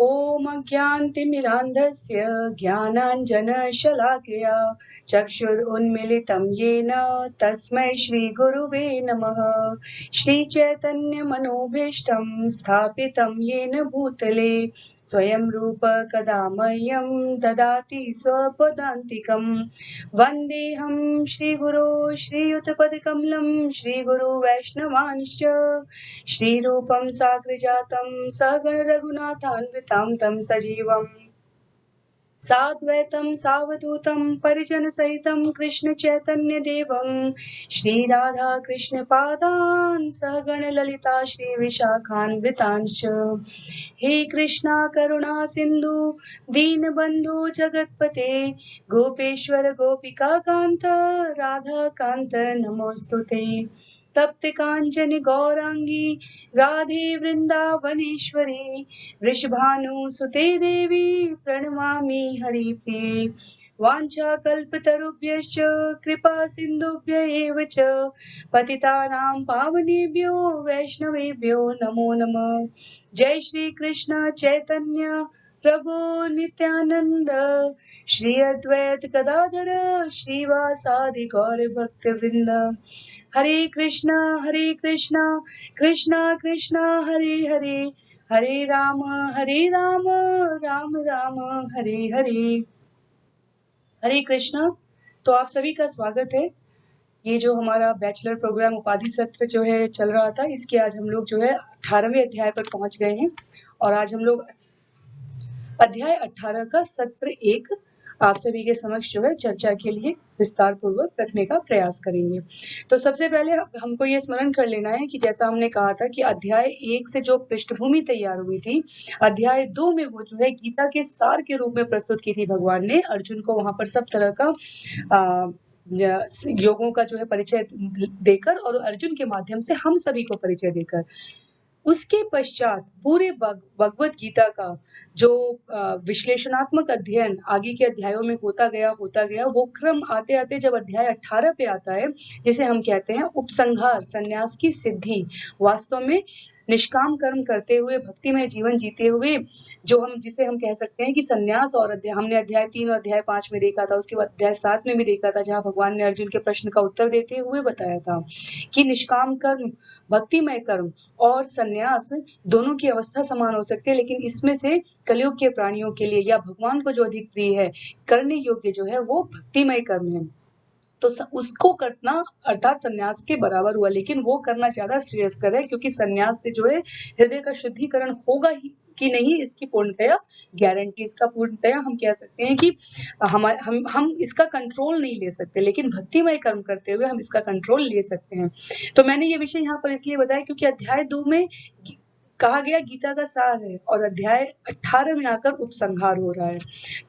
ॐ अज्ञानतिमिरान्धस्य ज्ञानाञ्जनशलाकया चक्षुरुन्मीलितं येन तस्मै श्रीगुरुवे नमः। श्रीचैतन्यमनोभीष्टं स्थापितं येन भूतले स्वयं रूप कदा मह्यं ददाति स्वपदान्तिकं। वन्देऽहं श्रीगुरो श्रीयुतपदकमलं श्रीगुरु वैष्णवांश्च श्रीरूपं साग्रजातं सगण रघुनाथान्वितं तं सजीवम् साद्वैतं सावधूतं परिजनसहितं कृष्ण चैतन्य देवं श्रीराधा कृष्ण पादान् सगण ललिता श्री विशाखान्वितांश्च। हे कृष्णा करुणा सिंधु दीनबंधु जगतपते गोपेश्वर गोपिका कांत राधा कांत नमोस्तुते। तप्त कांचन गौरांगी राधे वृंदावनेश्वरी वृषभानुसुते देवी प्रणमामि हरिप्रिये। वाञ्छाकल्पतरुभ्यश्च कृपा सिन्धुभ्य एव च पतितानां पावनेभ्यो वैष्णवेभ्यो नमो नमः। जय श्री कृष्ण चैतन्य प्रभु नित्यानंद श्री अद्वैत गदाधर श्रीवासादि गौर भक्त वृंद। हरे कृष्णा कृष्णा कृष्णा हरे हरे हरे राम राम राम हरे हरे। हरे कृष्णा। तो आप सभी का स्वागत है। ये जो हमारा बैचलर प्रोग्राम उपाधि सत्र जो है चल रहा था, इसके आज हम लोग जो है 18वें अध्याय पर पहुंच गए हैं और आज हम लोग अध्याय 18 का सत्र 1 आप सभी के समक्ष जो है चर्चा के लिए विस्तार पूर्वक रखने का प्रयास करेंगे। तो सबसे पहले हमको ये स्मरण कर लेना है कि जैसा हमने कहा था कि अध्याय 1 से जो पृष्ठभूमि तैयार हुई थी, अध्याय 2 में वो जो है गीता के सार के रूप में प्रस्तुत की थी भगवान ने अर्जुन को, वहां पर सब तरह का योगों का जो है परिचय देकर और अर्जुन के माध्यम से हम सभी को परिचय देकर। उसके पश्चात पूरे भगवत गीता का जो विश्लेषणात्मक अध्ययन आगे के अध्यायों में होता गया वो क्रम आते आते जब अध्याय 18 पे आता है, जिसे हम कहते हैं उपसंहार, संन्यास की सिद्धि, वास्तव में निष्काम कर्म करते हुए भक्तिमय जीवन जीते हुए जो जिसे हम कह सकते हैं कि संन्यास। और हमने अध्याय 3 और अध्याय 5 में देखा था, उसके बाद अध्याय 7 में भी देखा था, जहां भगवान ने अर्जुन के प्रश्न का उत्तर देते हुए बताया था कि निष्काम कर्म, भक्तिमय कर्म और संन्यास दोनों की अवस्था समान हो सकती है, लेकिन इसमें से कलयुग के प्राणियों के लिए या भगवान को जो अधिक प्रिय है, करने योग्य जो है वो भक्तिमय कर्म है। तो उसको करना अर्थात संन्यास के बराबर हुआ, लेकिन वो करना ज्यादा श्रेयस्कर है, क्योंकि संन्यास से जो है हृदय का शुद्धिकरण होगा ही कि नहीं, इसकी पूर्णतया गारंटी, इसका पूर्णतया हम कह सकते हैं कि हम इसका कंट्रोल नहीं ले सकते, लेकिन भक्तिमय कर्म करते हुए हम इसका कंट्रोल ले सकते हैं। तो मैंने ये विषय यहाँ पर इसलिए बताया क्योंकि अध्याय 2 में कहा गया गीता का सार है और अध्याय 18 में आकर उपसंहार हो रहा है।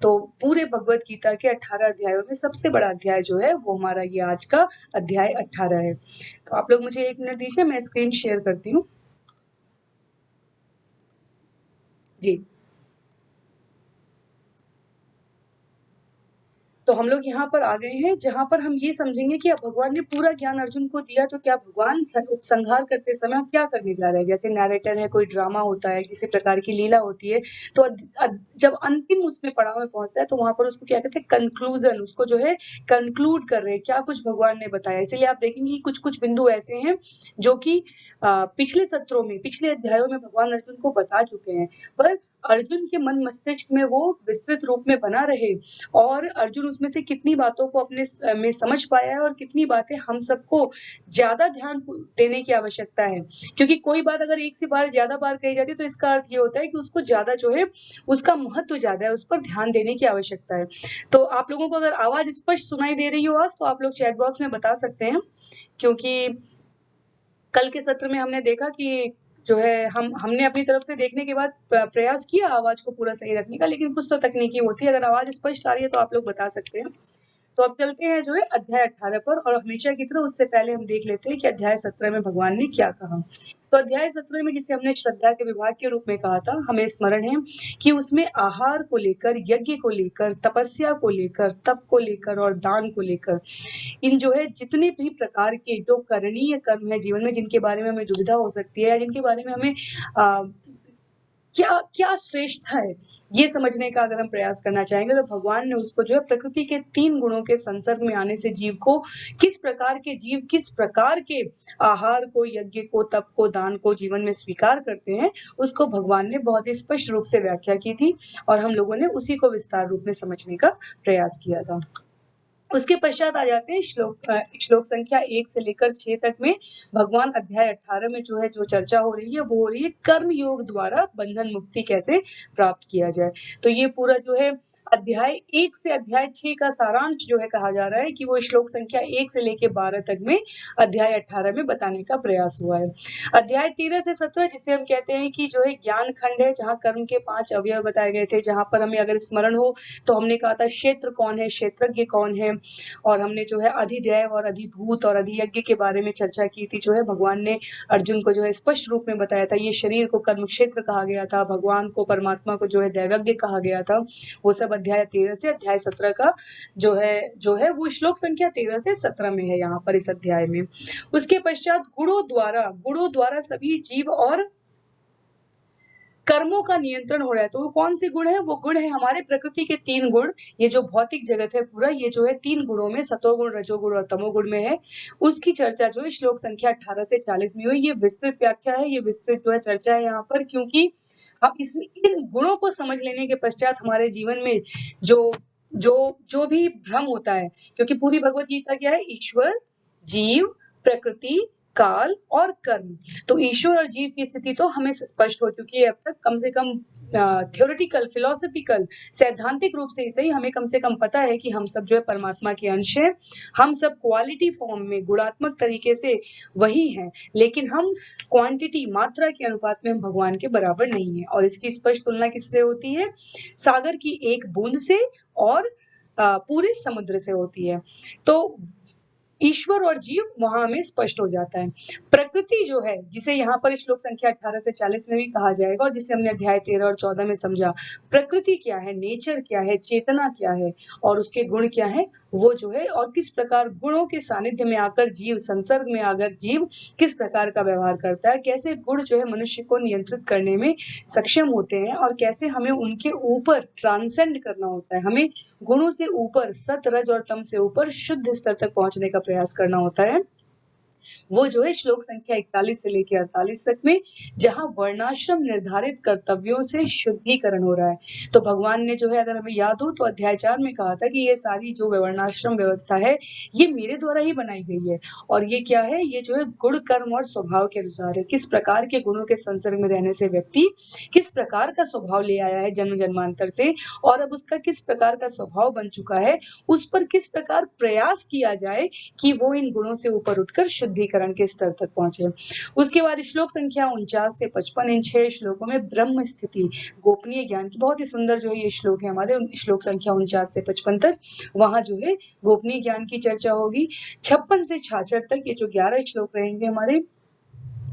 तो पूरे भगवत गीता के 18 अध्यायों में सबसे बड़ा अध्याय जो है वो हमारा ये आज का अध्याय 18 है। तो आप लोग मुझे 1 मिनट दीजिए, मैं स्क्रीन शेयर करती हूँ जी। तो हम लोग यहाँ पर आ गए हैं जहां पर हम ये समझेंगे कि अब भगवान ने पूरा ज्ञान अर्जुन को दिया, तो क्या भगवान उपसंहार करते समय क्या करने जा रहे हैं। जैसे नैरेटर है, कोई ड्रामा होता है, किसी प्रकार की लीला होती है, तो जब अंतिम उसमें पड़ाव में पहुंचता है तो वहां पर उसको क्या कहते हैं, कंक्लूजन, उसको जो है कंक्लूड कर रहे हैं, क्या कुछ भगवान ने बताया। इसीलिए आप देखेंगे कि कुछ कुछ बिंदु ऐसे हैं जो कि पिछले सत्रों में, पिछले अध्यायों में भगवान अर्जुन को बता चुके हैं, पर अर्जुन के मन मस्तिष्क में वो विस्तृत रूप में बना रहे और अर्जुन उसमें से कितनी बातों को अपने में समझ पाया है और कितनी बातें हम सबको ज्यादा ध्यान देने की आवश्यकता है। क्योंकि कोई बात अगर एक से बार ज्यादा बार कही जाती है तो इसका अर्थ ये होता है कि उसको ज्यादा जो है उसका महत्व ज्यादा है, उस पर ध्यान देने की आवश्यकता है। तो आप लोगों को अगर आवाज स्पष्ट सुनाई दे रही हो आज, तो आप लोग चैट बॉक्स में बता सकते हैं, क्योंकि कल के सत्र में हमने देखा कि जो है हमने अपनी तरफ से देखने के बाद प्रयास किया आवाज को पूरा सही रखने का, लेकिन कुछ तो तकनीकी होती है। अगर आवाज स्पष्ट आ रही है तो आप लोग बता सकते हैं। तो अब चलते हैं जो है अध्याय 18 पर, और हमेशा की तरह उससे पहले हम देख लेते हैं कि अध्याय 17 में भगवान ने क्या कहा। तो अध्याय 17 में, जिसे हमने श्रद्धा के विभाग के रूप में कहा था, हमें स्मरण है कि उसमें आहार को लेकर, यज्ञ को लेकर, तपस्या को लेकर, तप को लेकर और दान को लेकर, इन जो है जितने भी प्रकार के जो करणीय कर्म है जीवन में, जिनके बारे में हमें दुविधा हो सकती है या जिनके बारे में हमें क्या क्या श्रेष्ठता है, ये समझने का अगर हम प्रयास करना चाहेंगे तो भगवान ने उसको जो है प्रकृति के 3 गुणों के संसर्ग में आने से जीव को किस प्रकार के आहार को, यज्ञ को, तप को, दान को जीवन में स्वीकार करते हैं, उसको भगवान ने बहुत ही स्पष्ट रूप से व्याख्या की थी और हम लोगों ने उसी को विस्तार रूप में समझने का प्रयास किया था। उसके पश्चात आ जाते हैं श्लोक संख्या 1 से लेकर 6 तक में भगवान अध्याय 18 में जो है जो चर्चा हो रही है वो हो रही है कर्म योग द्वारा बंधन मुक्ति कैसे प्राप्त किया जाए। तो ये पूरा जो है अध्याय 1 से अध्याय 6 का सारांश जो है कहा जा रहा है कि वो श्लोक संख्या 1 से लेकर 12 तक में अध्याय 18 में बताने का प्रयास हुआ है। अध्याय 13 से 17 जिसे हम कहते हैं कि जो है ज्ञान खंड है, जहाँ कर्म के 5 अवयव बताए गए थे, जहाँ पर हमें अगर स्मरण हो तो हमने कहा था क्षेत्र कौन है, क्षेत्रज्ञ कौन है, और हमने जो है अधिदैव और अधिभूत और अधियज्ञ के बारे में चर्चा की थी। जो है भगवान ने अर्जुन को जो है स्पष्ट रूप में बताया था, ये शरीर को कर्म क्षेत्र कहा गया था, भगवान को, परमात्मा को जो है दैवज्ञ कहा गया था। वो सब अध्याय 13 से अध्याय 17 का जो है वो श्लोक संख्या 13 से 17 में है यहाँ पर इस अध्याय में। उसके पश्चात गुणों द्वारा सभी जीव और कर्मों का नियंत्रण हो रहा है। तो वो कौन से गुण है? वो गुण है हमारे प्रकृति के 3 गुण। ये जो भौतिक जगत है पूरा, ये जो है 3 गुणों में, सतोगुण, रजोगुण और तमोगुण में है। उसकी चर्चा जो है श्लोक संख्या 18 से 40 में हुई। ये विस्तृत व्याख्या है, ये विस्तृत जो है चर्चा है यहाँ पर, क्योंकि हम इन गुणों को समझ लेने के पश्चात हमारे जीवन में जो भी भ्रम होता है, क्योंकि पूरी भगवत गीता क्या है? ईश्वर, जीव, प्रकृति, काल और कर्म। तो ईश्वर और जीव की स्थिति तो हमें स्पष्ट हो चुकी है अब तक, कम से कम थ्योरेटिकल, फिलोसॉफिकल, सैद्धांतिक रूप से ही सही, हमें कम से कम पता है कि हम सब जो है परमात्मा के अंश हैं। हम सब क्वालिटी फॉर्म में, गुणात्मक तरीके से वही हैं, लेकिन हम क्वांटिटी, मात्रा के अनुपात में हम भगवान के बराबर नहीं है। और इसकी स्पष्ट तुलना किससे होती है? सागर की एक बूंद से और पूरे समुद्र से होती है। तो ईश्वर और जीव वहां हमें स्पष्ट हो जाता है। प्रकृति जो है, जिसे यहाँ पर श्लोक संख्या 18 से 40 में भी कहा जाएगा और जिसे हमने अध्याय 13 और 14 में समझा, प्रकृति क्या है, नेचर क्या है, चेतना क्या है और उसके गुण क्या है, वो जो है, और किस प्रकार गुणों के सानिध्य में आकर जीव, संसर्ग में आकर जीव किस प्रकार का व्यवहार करता है, कैसे गुण जो है मनुष्य को नियंत्रित करने में सक्षम होते हैं और कैसे हमें उनके ऊपर ट्रांसेंड करना होता है। हमें गुणों से ऊपर, सत, रज और तम से ऊपर शुद्ध स्तर तक पहुंचने का प्रयास करना होता है। वो जो है श्लोक संख्या 41 से लेकर 48 तक में, जहां वर्णाश्रम निर्धारित कर्तव्यों से शुद्धिकरण हो रहा है। तो भगवान ने जो है, अगर हमें याद हो तो अध्याय 4 में कहा था कि ये सारी जो वर्णाश्रम व्यवस्था है, ये मेरे द्वारा ही बनाई गई है। और ये क्या है? ये जो है गुण, कर्म और स्वभाव के अनुसार है। किस प्रकार के गुणों के संसर्ग में रहने से व्यक्ति किस प्रकार का स्वभाव ले आया है जन्म जन्मांतर से, और अब उसका किस प्रकार का स्वभाव बन चुका है, उस पर किस प्रकार प्रयास किया जाए कि वो इन गुणों से ऊपर उठकर शुद्धिकरण के स्तर तक पहुंचे। उसके बाद श्लोक संख्या 49 से 55, इन 6 श्लोकों में ब्रह्म स्थिति, गोपनीय ज्ञान की, बहुत ही सुंदर जो है ये श्लोक है हमारे, श्लोक संख्या 49 से 55 तक, वहां जो है गोपनीय ज्ञान की चर्चा होगी। 56 से 66 तक ये जो 11 श्लोक रहेंगे हमारे,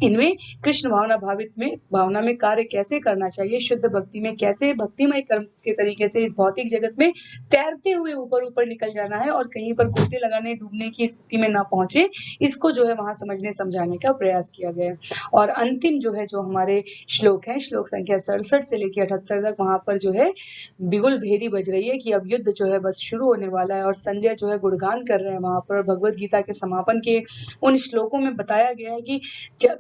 इनमें कृष्ण भावना में कार्य कैसे करना चाहिए, शुद्ध भक्ति में कैसे भक्तिमय कर्म के तरीके से इस भौतिक जगत में तैरते हुए ऊपर निकल जाना है और कहीं पर गोते लगाने, डूबने की स्थिति में ना पहुंचे, इसको जो है वहां समझने समझाने का प्रयास किया गया है। और अंतिम जो है जो हमारे श्लोक है, श्लोक संख्या 67 से लेकर 78 तक, वहां पर जो है बिगुल भेरी बज रही है कि अब युद्ध जो है बस शुरू होने वाला है और संजय जो है गुणगान कर रहे हैं वहां पर। भगवत गीता के समापन के उन श्लोकों में बताया गया है कि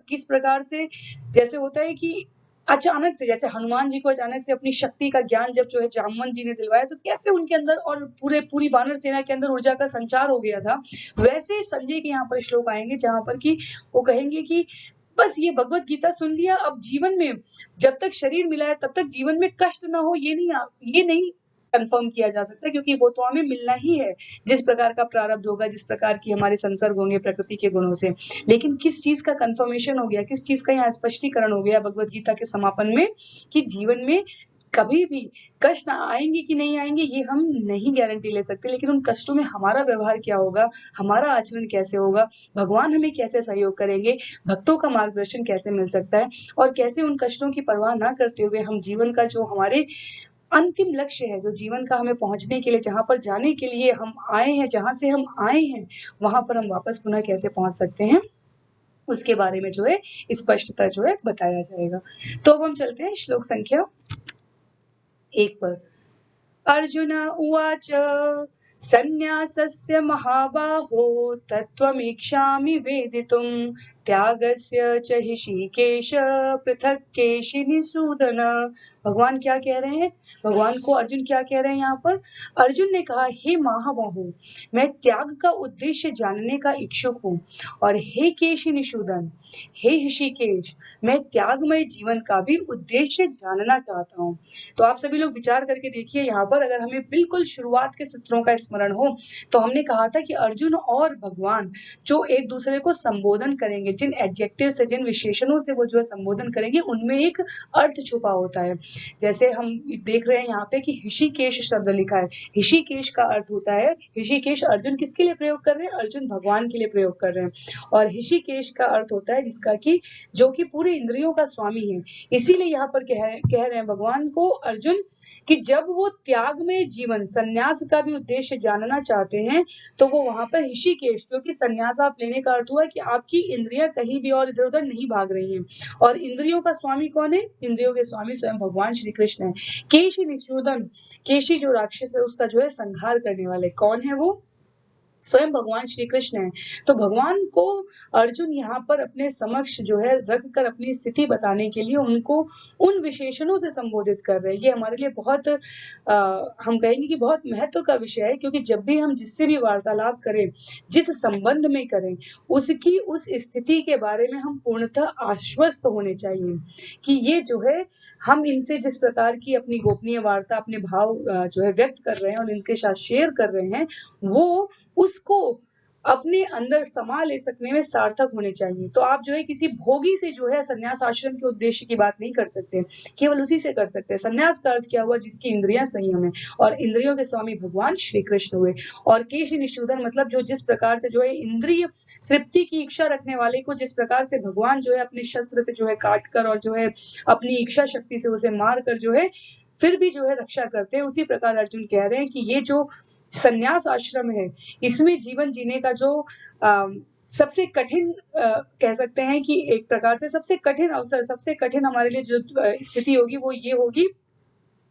किस प्रकार से, जैसे होता है कि अचानक से, जैसे हनुमान जी को अचानक से अपनी शक्ति का ज्ञान जब जो है जामवंत जी ने दिलवाया, तो कैसे उनके अंदर और पूरी वानर सेना के अंदर ऊर्जा का संचार हो गया था, वैसे संजय के यहाँ पर श्लोक आएंगे जहां पर कि वो कहेंगे कि बस ये भगवत गीता सुन लिया, अब जीवन में जब तक शरीर मिला है तब तक जीवन में कष्ट ना हो, ये नहीं कंफर्म किया जा सकता, क्योंकि वो तो हमें मिलना ही है, जिस प्रकार का प्रारब्ध होगा, जिस प्रकार की हमारे संसर्ग होंगे प्रकृति के गुणों से। लेकिन किस चीज का कंफर्मेशन हो गया, किस चीज का यहाँ स्पष्टीकरण हो गया भगवत गीता के समापन में, कि जीवन में कभी भी कष्ट आएंगे कि नहीं आएंगे ये हम नहीं गारंटी ले सकते, लेकिन उन कष्टों में हमारा व्यवहार क्या होगा, हमारा आचरण कैसे होगा, भगवान हमें कैसे सहयोग करेंगे, भक्तों का मार्गदर्शन कैसे मिल सकता है, और कैसे उन कष्टों की परवाह ना करते हुए हम जीवन का जो हमारे अंतिम लक्ष्य है, जो जीवन का हमें पहुंचने के लिए, जहां पर जाने के लिए हम आए हैं, जहां से हम आए हैं, वहां पर हम वापस पुनः कैसे पहुंच सकते हैं, उसके बारे में जो है स्पष्टता जो है बताया जाएगा। तो अब हम चलते हैं श्लोक संख्या 1 पर। अर्जुन उवाच सन्न्यासस्य महाबाहो तत्त्वमीक्षामि वेदितुं त्यागस्य च ऋषिकेश पृथक् केशिनिसूदन। भगवान क्या कह रहे हैं? भगवान को अर्जुन क्या कह रहे हैं यहाँ पर? अर्जुन ने कहा, हे महाबाहो, मैं त्याग का उद्देश्य जानने का इच्छुक हूँ, और हे केशिनिसूदन, हे ऋषिकेश, मैं त्यागमय जीवन का भी उद्देश्य जानना चाहता हूँ। तो आप सभी लोग विचार करके देखिए, यहाँ पर अगर हमें बिल्कुल शुरुआत के सत्रों का स्मरण हो तो हमने कहा था कि अर्जुन और भगवान जो एक दूसरे को संबोधन करेंगे, जिन एडजेक्टिव से, जिन विशेषणों से वो जो है संबोधन करेंगे, उनमें एक अर्थ छुपा होता है। जैसे हम देख रहे हैं यहाँ पे कि ऋषिकेश शब्द लिखा है। ऋषिकेश का अर्थ होता है, ऋषिकेश अर्जुन किसके लिए प्रयोग कर रहे हैं? अर्जुन भगवान के लिए प्रयोग कर रहे हैं। और ऋषिकेश का अर्थ होता है जिसका कि जो कि पूरे इंद्रियों का स्वामी है। इसीलिए यहाँ पर कह रहे हैं भगवान को अर्जुन कि जब वो त्याग में जीवन, संन्यास का भी उद्देश्य जानना चाहते हैं, तो वो वहां पर ऋषिकेश, क्योंकि संन्यास आप लेने का अर्थ हुआ कि आपकी इंद्रियां कहीं भी और इधर उधर नहीं भाग रही हैं। और इंद्रियों का स्वामी कौन है? इंद्रियों के स्वामी स्वयं भगवान श्री कृष्ण है। केशी निषूदन, केशी जो राक्षस है उसका जो है संहार करने वाले कौन है? वो स्वयं भगवान श्री कृष्ण है। तो भगवान को अर्जुन यहाँ पर अपने समक्ष जो है रख कर अपनी स्थिति बताने के लिए उनको उन विशेषणों से संबोधित कर रहे हैं। ये हमारे लिए बहुत हम कहेंगे कि बहुत महत्व का विषय है, क्योंकि जब भी हम जिससे भी वार्तालाप करें, जिस संबंध में करें, उसकी उस स्थिति के बारे में हम पूर्णतः आश्वस्त होने चाहिए कि ये जो है हम इनसे जिस प्रकार की अपनी गोपनीय वार्ता, अपने भाव जो है व्यक्त कर रहे हैं और इनके साथ शेयर कर रहे हैं, वो उसको अपने अंदर समा ले सकने में सार्थक होने चाहिए। तो आप जो है किसी भोगी से जो है संन्यास आश्रम के उद्देश्य की बात नहीं कर सकते, केवल उसी से कर सकते हैं। संन्यास का अर्थ क्या हुआ? जिसकी इंद्रियां संयम है, और इंद्रियों के स्वामी भगवान श्री कृष्ण हुए। और केश निषूदन मतलब जो जिस प्रकार से जो है इंद्रिय तृप्ति की इच्छा रखने वाले को जिस प्रकार से भगवान जो है अपने शस्त्र से जो है काट कर और जो है अपनी इच्छा शक्ति से उसे मार कर जो है फिर भी जो है रक्षा करते हैं, उसी प्रकार अर्जुन कह रहे हैं कि ये जो संन्यास आश्रम है, इसमें जीवन जीने का जो सबसे कठिन कह सकते हैं कि एक प्रकार से सबसे कठिन अवसर, सबसे कठिन हमारे लिए जो स्थिति होगी वो ये होगी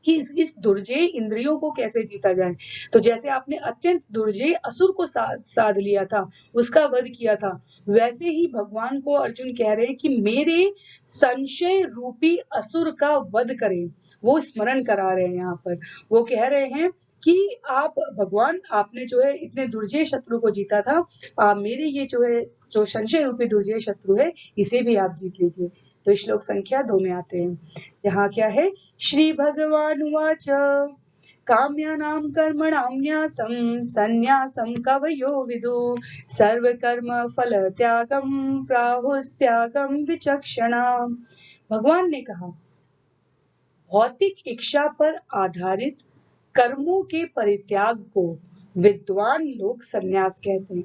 कि इस दुर्जेय इंद्रियों को कैसे जीता जाए। तो जैसे आपने अत्यंत दुर्जेय असुर को साध लिया था, उसका वध किया था, वैसे ही भगवान को अर्जुन कह रहे हैं कि मेरे संशय रूपी असुर का वध करें। वो स्मरण करा रहे हैं यहाँ पर। वो कह रहे हैं कि आप भगवान, आपने जो है इतने दुर्जेय शत्रु को जीता था, मेरे ये जो है जो संशय रूपी दुर्जेय शत्रु है, इसे भी आप जीत लीजिए। तो श्लोक संख्या 2 में आते हैं, जहाँ क्या है? श्री भगवान उवाच काम्यानां कर्मणां न्यासं सन्न्यासं कवयो विदु सर्वकर्म फल त्यागं प्राहुस्त्यागं विचक्षणा। भगवान ने कहा, भौतिक इच्छा पर आधारित कर्मों के परित्याग को विद्वान लोग सन्यास कहते हैं,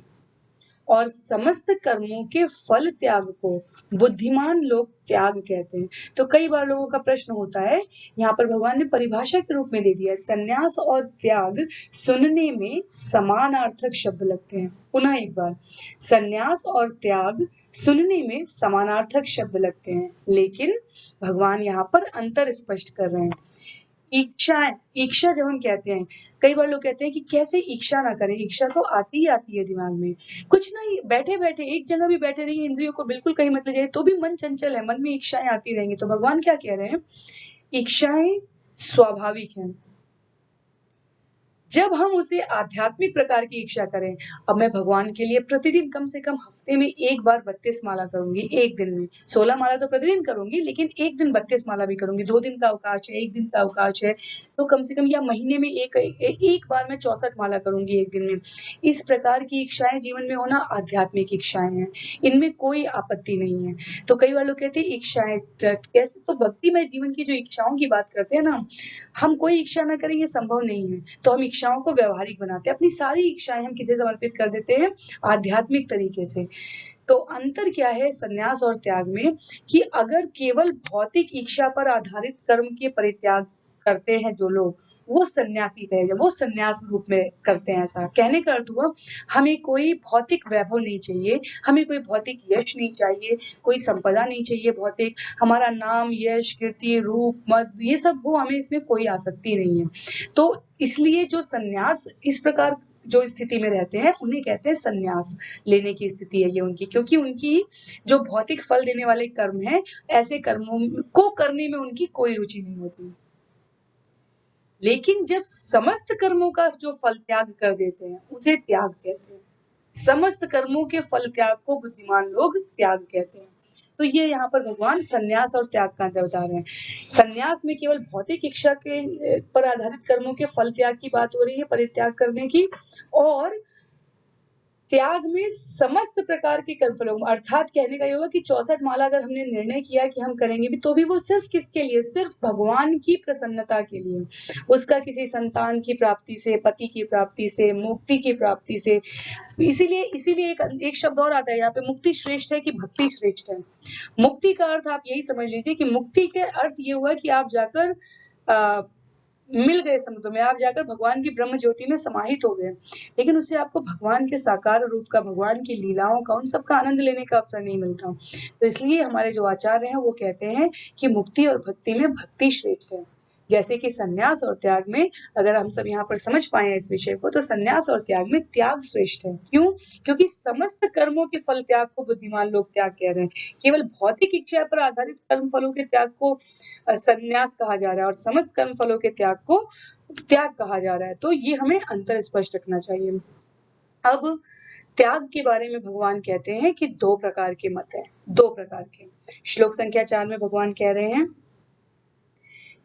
और समस्त कर्मों के फल त्याग को बुद्धिमान लोग त्याग कहते हैं। तो कई बार लोगों का प्रश्न होता है, यहाँ पर भगवान ने परिभाषा के रूप में दे दिया है, संन्यास और त्याग सुनने में समानार्थक शब्द लगते हैं। पुनः एक बार, संन्यास और त्याग सुनने में समानार्थक शब्द लगते हैं, लेकिन भगवान यहाँ पर अंतर स्पष्ट कर रहे हैं। इच्छा जब हम कहते हैं, कई बार लोग कहते हैं कि कैसे इच्छा ना करें, इच्छा तो आती ही आती है दिमाग में, कुछ नहीं, बैठे बैठे एक जगह भी बैठे रहिए, इंद्रियों को बिल्कुल कहीं मत ले जाइए, तो भी मन चंचल है, मन में इच्छाएं आती रहेंगी। तो भगवान क्या कह रहे हैं? इच्छाएं स्वाभाविक हैं, जब हम उसे आध्यात्मिक प्रकार की इच्छा करें। अब मैं भगवान के लिए प्रतिदिन कम से कम हफ्ते में एक बार 32 माला करूंगी, एक दिन में 16 माला तो प्रतिदिन करूंगी, लेकिन एक दिन 32 माला भी करूंगी। 2 दिन का अवकाश है, एक दिन का अवकाश है, तो कम से कम या महीने में एक बार मैं 64 माला करूंगी एक दिन में। इस प्रकार की इच्छाएं जीवन में होना आध्यात्मिक इच्छाएं हैं, इनमें कोई आपत्ति नहीं है। तो कई बार लोग कहते हैं इच्छाएं कैसे? तो भक्ति में जीवन की जो इच्छाओं की बात करते हैं ना, हम कोई इच्छा ना करें ये संभव नहीं है, तो हम इच्छाओं को व्यवहारिक बनाते हैं, अपनी सारी इच्छाएं हम किसे समर्पित कर देते हैं? आध्यात्मिक तरीके से। तो अंतर क्या है संन्यास और त्याग में, कि अगर केवल भौतिक इच्छा पर आधारित कर्म के परित्याग करते हैं जो लोग, वो सन्यासी है, वो सन्यास रूप में करते हैं ऐसा। कहने का अर्थ हुआ हमें कोई भौतिक वैभव नहीं चाहिए, हमें कोई भौतिक यश नहीं चाहिए, कोई संपदा नहीं चाहिए भौतिक, हमारा नाम, यश, कीर्ति, रूप, मद ये सब हो, हमें इसमें कोई आसक्ति नहीं है। तो इसलिए जो सन्यास इस प्रकार जो स्थिति में रहते हैं उन्हें कहते हैं सन्यास लेने की स्थिति है ये उनकी, क्योंकि उनकी जो भौतिक फल देने वाले कर्म हैं, ऐसे कर्मों को करने में उनकी कोई रुचि नहीं होती। लेकिन जब समस्त कर्मों का जो फल त्याग कर देते हैं उसे त्याग कहते हैं। समस्त कर्मों के फल त्याग को बुद्धिमान लोग त्याग कहते हैं। तो ये यहाँ पर भगवान सन्यास और त्याग का अंतर बता रहे हैं। सन्यास में केवल भौतिक इच्छा के पर आधारित कर्मों के फल त्याग की बात हो रही है, परित्याग करने की, और त्याग में समस्त प्रकार के कर्मफलों, अर्थात कहने का ये होगा कि 64 माला अगर हमने निर्णय किया कि हम करेंगे भी, तो भी वो सिर्फ किसके लिए? सिर्फ भगवान की प्रसन्नता के लिए, उसका किसी संतान की प्राप्ति से, पति की प्राप्ति से, मुक्ति की प्राप्ति से। इसीलिए एक शब्द और आता है यहाँ पे, मुक्ति श्रेष्ठ है कि भक्ति श्रेष्ठ है। मुक्ति का अर्थ आप यही समझ लीजिए कि मुक्ति के अर्थ ये हुआ कि आप जाकर मिल गए समुद्र में, आप जाकर भगवान की ब्रह्म ज्योति में समाहित हो गए। लेकिन उससे आपको भगवान के साकार रूप का, भगवान की लीलाओं का, उन सब का आनंद लेने का अवसर नहीं मिलता। तो इसलिए हमारे जो आचार्य हैं वो कहते हैं कि मुक्ति और भक्ति में भक्ति श्रेष्ठ है। जैसे कि सन्यास और त्याग में, अगर हम सब यहाँ पर समझ पाए इस विषय को, तो सन्यास और त्याग में त्याग श्रेष्ठ है। क्यों? क्योंकि समस्त कर्मों के फल त्याग को बुद्धिमान लोग त्याग कह रहे हैं। केवल भौतिक इच्छा पर आधारित कर्म फलों के त्याग को सन्यास कहा जा रहा है और समस्त कर्म फलों के त्याग को त्याग कहा जा रहा है। तो ये हमें अंतर स्पष्ट रखना चाहिए। अब त्याग के बारे में भगवान कहते हैं कि 2 प्रकार के मत हैं, 2 प्रकार के। श्लोक संख्या 4 में भगवान कह रहे हैं,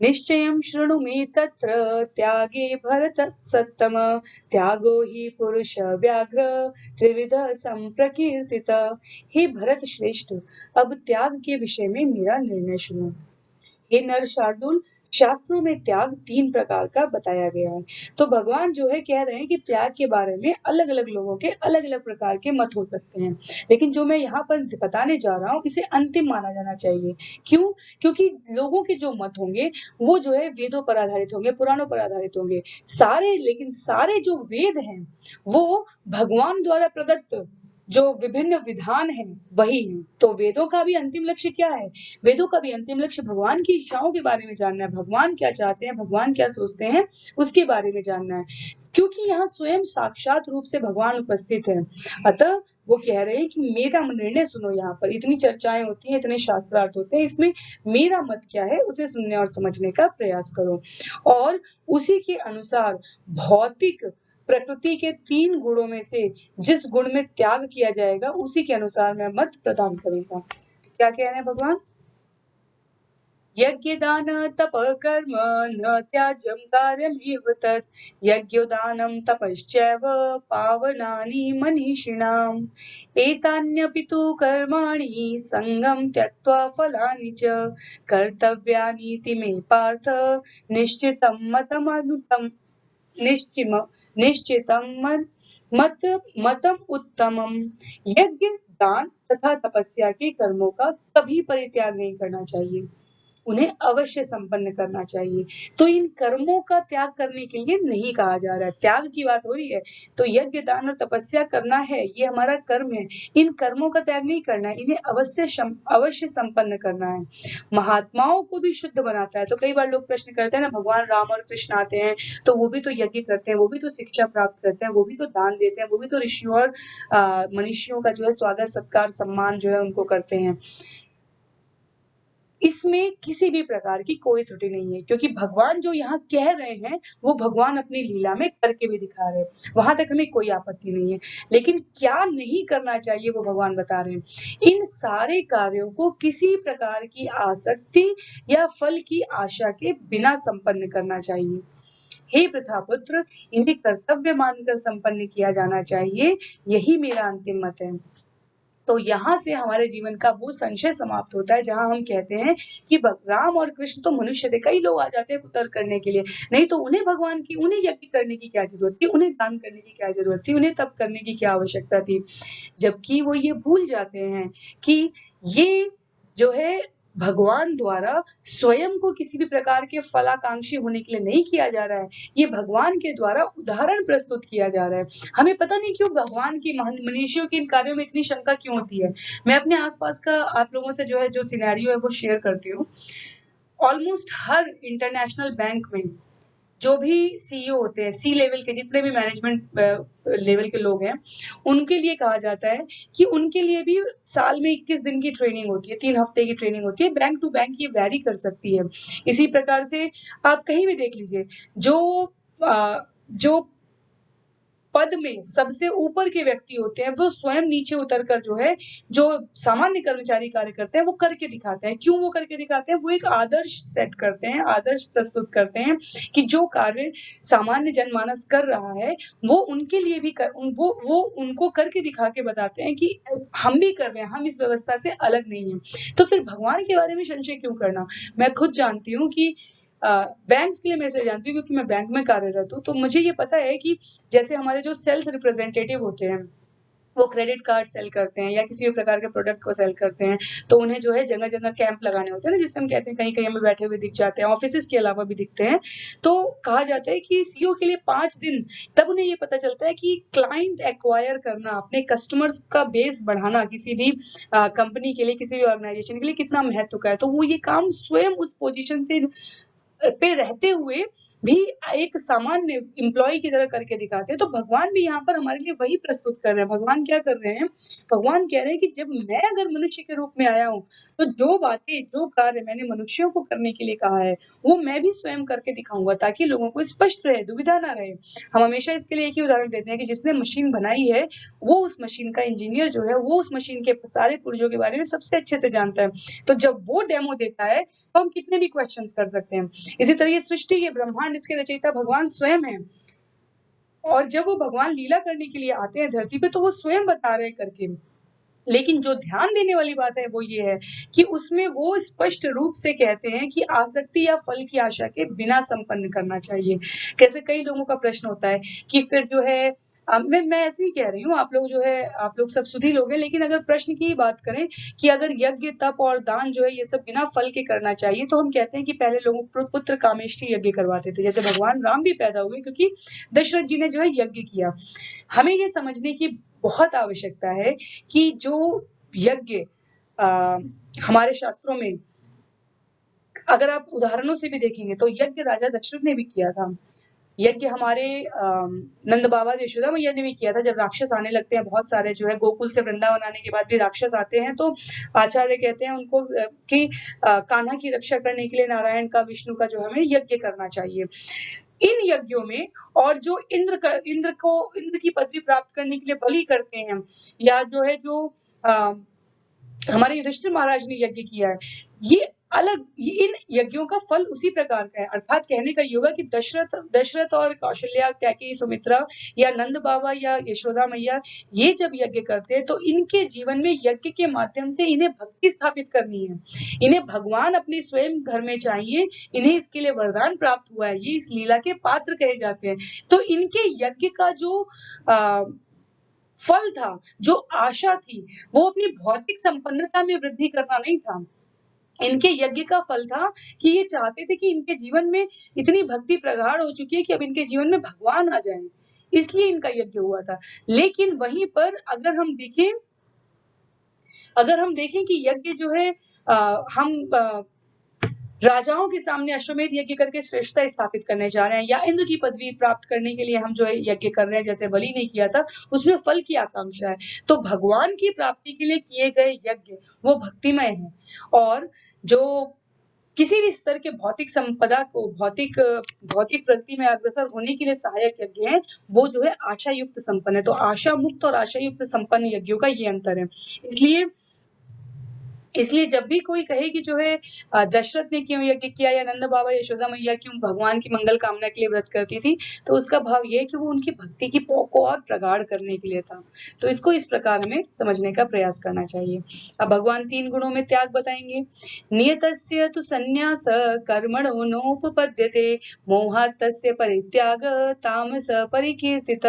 निश्चयं शृणु मे तत्र त्यागे भरत सत्तम, त्यागो हि पुरुष व्याघ्र त्रिविध संप्रकीर्तित। हे भरत श्रेष्ठ, अब त्याग के विषय में मेरा निर्णय सुनो। हे नर शार्दूल, शास्त्रों में त्याग 3 प्रकार का बताया गया है। तो भगवान जो है कह रहे हैं कि त्याग के बारे में अलग अलग लोगों के अलग अलग प्रकार के मत हो सकते हैं, लेकिन जो मैं यहाँ पर बताने जा रहा हूँ इसे अंतिम माना जाना चाहिए। क्यों? क्योंकि लोगों के जो मत होंगे वो जो है वेदों पर आधारित होंगे, पुराणों पर आधारित होंगे सारे, लेकिन सारे जो वेद हैं वो भगवान द्वारा प्रदत्त जो विभिन्न विधान हैं वही हैं। तो वेदों का भी अंतिम लक्ष्य क्या है? वेदों का भी अंतिम लक्ष्य भगवान की इच्छाओं के बारे में जानना है, भगवान क्या चाहते हैं, भगवान क्या सोचते हैं, उसके बारे में जानना है। क्योंकि यहाँ स्वयं साक्षात रूप से भगवान उपस्थित है, अतः वो कह रहे हैं कि मेरा निर्णय सुनो। यहाँ पर इतनी चर्चाएं होती हैं, इतने शास्त्रार्थ होते हैं, इसमें मेरा मत क्या है उसे सुनने और समझने का प्रयास करो, और उसी के अनुसार भौतिक प्रकृति के 3 गुणों में से जिस गुण में त्याग किया जाएगा उसी के अनुसार मैं मत प्रदान करूंगा। क्या कह रहे हैं भगवान? यज्ञ दान तप कर्म न त्याज्यं कार्यमेव तत्, यज्ञोदानं तपश्चैव पावनानि मनीषिणाम्, एतान्यपि तु कर्माणि संगं त्यक्त्वा फलानि च कर्तव्यानीति मे पार्थ निश्चितं मतमनुतम निश्चितम मतम उत्तमम। यज्ञ, दान तथा तपस्या के कर्मों का कभी परित्याग नहीं करना चाहिए, उन्हें अवश्य संपन्न करना चाहिए। तो इन कर्मों का त्याग करने के लिए नहीं कहा जा रहा है, त्याग की बात हो रही है तो यज्ञ, दान और तपस्या करना है, ये हमारा कर्म है। इन कर्मों का त्याग नहीं करना है, इन्हें अवश्य संपन्न करना है। महात्माओं को भी शुद्ध बनाता है। तो कई बार लोग प्रश्न करते हैं ना, भगवान राम और कृष्ण आते हैं तो वो भी तो यज्ञ करते हैं, वो भी तो शिक्षा प्राप्त करते हैं, वो भी तो दान देते हैं, वो भी तो ऋषियों और मनुष्यों का जो है स्वागत सत्कार सम्मान जो है उनको करते हैं। इसमें किसी भी प्रकार की कोई त्रुटि नहीं है, क्योंकि भगवान जो यहाँ कह रहे हैं वो भगवान अपनी लीला में करके भी दिखा रहे हैं, वहां तक हमें कोई आपत्ति नहीं है। लेकिन क्या नहीं करना चाहिए वो भगवान बता रहे हैं। इन सारे कार्यों को किसी प्रकार की आसक्ति या फल की आशा के बिना संपन्न करना चाहिए। हे प्रथापुत्र, इन्हें कर्तव्य मानकर संपन्न किया जाना चाहिए, यही मेरा अंतिम मत है। तो यहाँ से हमारे जीवन का वो संशय समाप्त होता है जहाँ हम कहते हैं कि राम और कृष्ण तो मनुष्य थे, कई लोग आ जाते हैं कुतर्क करने के लिए, नहीं तो उन्हें भगवान की, उन्हें यज्ञ करने की क्या जरूरत थी, उन्हें दान करने की क्या जरूरत थी, उन्हें तप करने की क्या आवश्यकता थी। जबकि वो ये भूल जाते हैं कि ये जो है भगवान द्वारा स्वयं को किसी भी प्रकार के फलाकांक्षी होने के लिए नहीं किया जा रहा है, ये भगवान के द्वारा उदाहरण प्रस्तुत किया जा रहा है। हमें पता नहीं क्यों भगवान की मनुष्यों के इन कार्यों में इतनी शंका क्यों होती है। मैं अपने आसपास का आप लोगों से जो है जो सिनेरियो है वो शेयर करती हूँ। ऑलमोस्ट हर इंटरनेशनल बैंक में जो भी सीईओ होते हैं, सी लेवल के जितने भी मैनेजमेंट लेवल के लोग हैं, उनके लिए कहा जाता है कि उनके लिए भी साल में 21 दिन की ट्रेनिंग होती है, 3 हफ्ते की ट्रेनिंग होती है। बैंक टू बैंक ये वैरी कर सकती है। इसी प्रकार से आप कहीं भी देख लीजिए, जो पद में सबसे ऊपर के व्यक्ति होते हैं, वो स्वयं नीचे उतरकर जो है, जो सामान्य कर्मचारी कार्य करते हैं, वो करके दिखाते हैं। क्यों वो करके दिखाते हैं? वो एक आदर्श सेट करते हैं, आदर्श प्रस्तुत करते हैं कि जो कार्य सामान्य जनमानस कर रहा है, वो उनके लिए भी वो उनको करके दिखा के बताते हैं कि हम भी कर रहे हैं, हम इस व्यवस्था से अलग नहीं हैं। तो फिर भगवान के बारे में संशय क्यों करना? मैं खुद जानती हूँ कि बैंक्स के लिए मैं इसलिए जानती हूँ क्योंकि मैं बैंक में कार्यरत हूँ, तो मुझे ये पता है कि जैसे हमारे जो सेल्स रिप्रेजेंटेटिव होते हैं, वो क्रेडिट कार्ड सेल करते हैं या किसी भी प्रकार के प्रोडक्ट को सेल करते हैं, तो उन्हें जो है जगह-जगह कैंप लगाने होते हैं ना, जिससे हम कहते हैं कहीं-कहीं हमें बैठे हुए दिख जाते हैं, ऑफिसेज़ के अलावा भी दिखते हैं। तो कहा जाता है कि सीईओ के लिए 5 दिन तब उन्हें ये पता चलता है कि क्लाइंट एक्वायर करना, अपने कस्टमर्स का बेस बढ़ाना किसी भी कंपनी के लिए, किसी भी ऑर्गेनाइजेशन के लिए कितना महत्व का है। तो वो ये काम स्वयं उस पोज़ीशन से पे रहते हुए भी एक सामान्य एम्प्लॉयी की तरह करके दिखाते हैं। तो भगवान भी यहाँ पर हमारे लिए वही प्रस्तुत कर रहे हैं। भगवान क्या कर रहे हैं? भगवान कह रहे हैं कि जब मैं अगर मनुष्य के रूप में आया हूँ, तो जो बातें, जो कार्य मैंने मनुष्यों को करने के लिए कहा है, वो मैं भी स्वयं करके दिखाऊँगा ताकि लोगों को स्पष्ट रहे, दुविधा ना रहे। हम हमेशा इसके लिए एक ही उदाहरण देते हैं कि जिसने मशीन बनाई है, वो उस मशीन का इंजीनियर जो है, वो उस मशीन के सारे पुर्जों के बारे में सबसे अच्छे से जानता है। तो जब वो डेमो देता है, तो हम कितने भी क्वेश्चन्स कर सकते हैं। इसी तरह ये सृष्टि, ये ब्रह्मांड, इसके रचयिता भगवान स्वयं हैं। और जब वो भगवान लीला करने के लिए आते हैं धरती पे, तो वो स्वयं बता रहे हैं करके। लेकिन जो ध्यान देने वाली बात है वो ये है कि उसमें वो स्पष्ट रूप से कहते हैं कि आसक्ति या फल की आशा के बिना संपन्न करना चाहिए। कैसे कई लोगों का प्रश्न होता है कि फिर जो है मैं ऐसे ही कह रही हूँ, आप लोग जो है, आप लोग सब सुधी लोग हैं, लेकिन अगर प्रश्न की बात करें कि अगर यज्ञ, तप और दान जो है ये सब बिना फल के करना चाहिए, तो हम कहते हैं कि पहले लोग पुत्र कामेष्टि यज्ञ करवाते थे। जैसे भगवान राम भी पैदा हुए क्योंकि दशरथ जी ने जो है यज्ञ किया। हमें ये समझने की बहुत आवश्यकता है कि जो यज्ञ हमारे शास्त्रों में, अगर आप उदाहरणों से भी देखेंगे तो यज्ञ राजा दशरथ ने भी किया था। यज्ञ हमारे नंद बाबा यशोदा मैया ने भी किया था। जब राक्षस आने लगते हैं बहुत सारे, जो है गोकुल से वृंदावन आने के बाद भी राक्षस आते हैं, तो आचार्य कहते हैं उनको कि कान्हा की रक्षा करने के लिए नारायण का, विष्णु का जो हमें यज्ञ करना चाहिए। इन यज्ञों में, और जो इंद्र की पदवी प्राप्त करने के लिए बलि करते हैं, या जो है जो हमारे युधिष्ठिर महाराज ने यज्ञ किया है, ये इन यज्ञों का फल उसी प्रकार का है। अर्थात कहने का ये होगा कि दशरथ और कौशल्या, कैकेयी, सुमित्रा या नंद बाबा या यशोदा मैया, ये जब यज्ञ करते हैं तो इनके जीवन में यज्ञ के माध्यम से इन्हें भक्ति स्थापित करनी है। इन्हें भगवान अपने स्वयं घर में चाहिए, इन्हें इसके लिए वरदान प्राप्त हुआ है, ये इस लीला के पात्र कहे जाते हैं। तो इनके यज्ञ का जो फल था, जो आशा थी, वो अपनी भौतिक संपन्नता में वृद्धि करना नहीं था। इनके यज्ञ का फल था कि ये चाहते थे कि इनके जीवन में इतनी भक्ति प्रगाढ़ हो चुकी है कि अब इनके जीवन में भगवान आ जाएँ, इसलिए इनका यज्ञ हुआ था। लेकिन वहीं पर अगर हम देखें कि यज्ञ जो है हम राजाओं के सामने अश्वमेध यज्ञ करके श्रेष्ठता स्थापित करने जा रहे हैं, या इंद्र की पदवी प्राप्त करने के लिए हम जो है यज्ञ कर रहे हैं, जैसे बलि ने किया था, उसमें फल की आकांक्षा है। तो भगवान की प्राप्ति के लिए किए गए यज्ञ वो भक्तिमय हैं, और जो किसी भी स्तर के भौतिक संपदा को, भौतिक प्रगति में अग्रसर होने के लिए सहायक यज्ञ हैं, वो जो है आशा युक्त संपन्न है। तो आशा मुक्त और आशा युक्त संपन्न यज्ञों का ये अंतर है। इसलिए जब भी कोई कहे कि जो है दशरथ ने क्यों यज्ञ किया, या नंद बाबा, यशोदा मैया क्यों भगवान की मंगल कामना के लिए व्रत करती थी, तो उसका भाव ये है कि वो उनकी भक्ति की को और प्रगाढ़ करने के लिए था। तो इसको इस प्रकार हमें समझने का प्रयास करना चाहिए। अब भगवान 3 गुणों में त्याग बताएंगे। नियतस्य तु संन्यास कर्मणो नोपपद्यते मोहात् तस्य परित्याग तामस परिकीर्तित।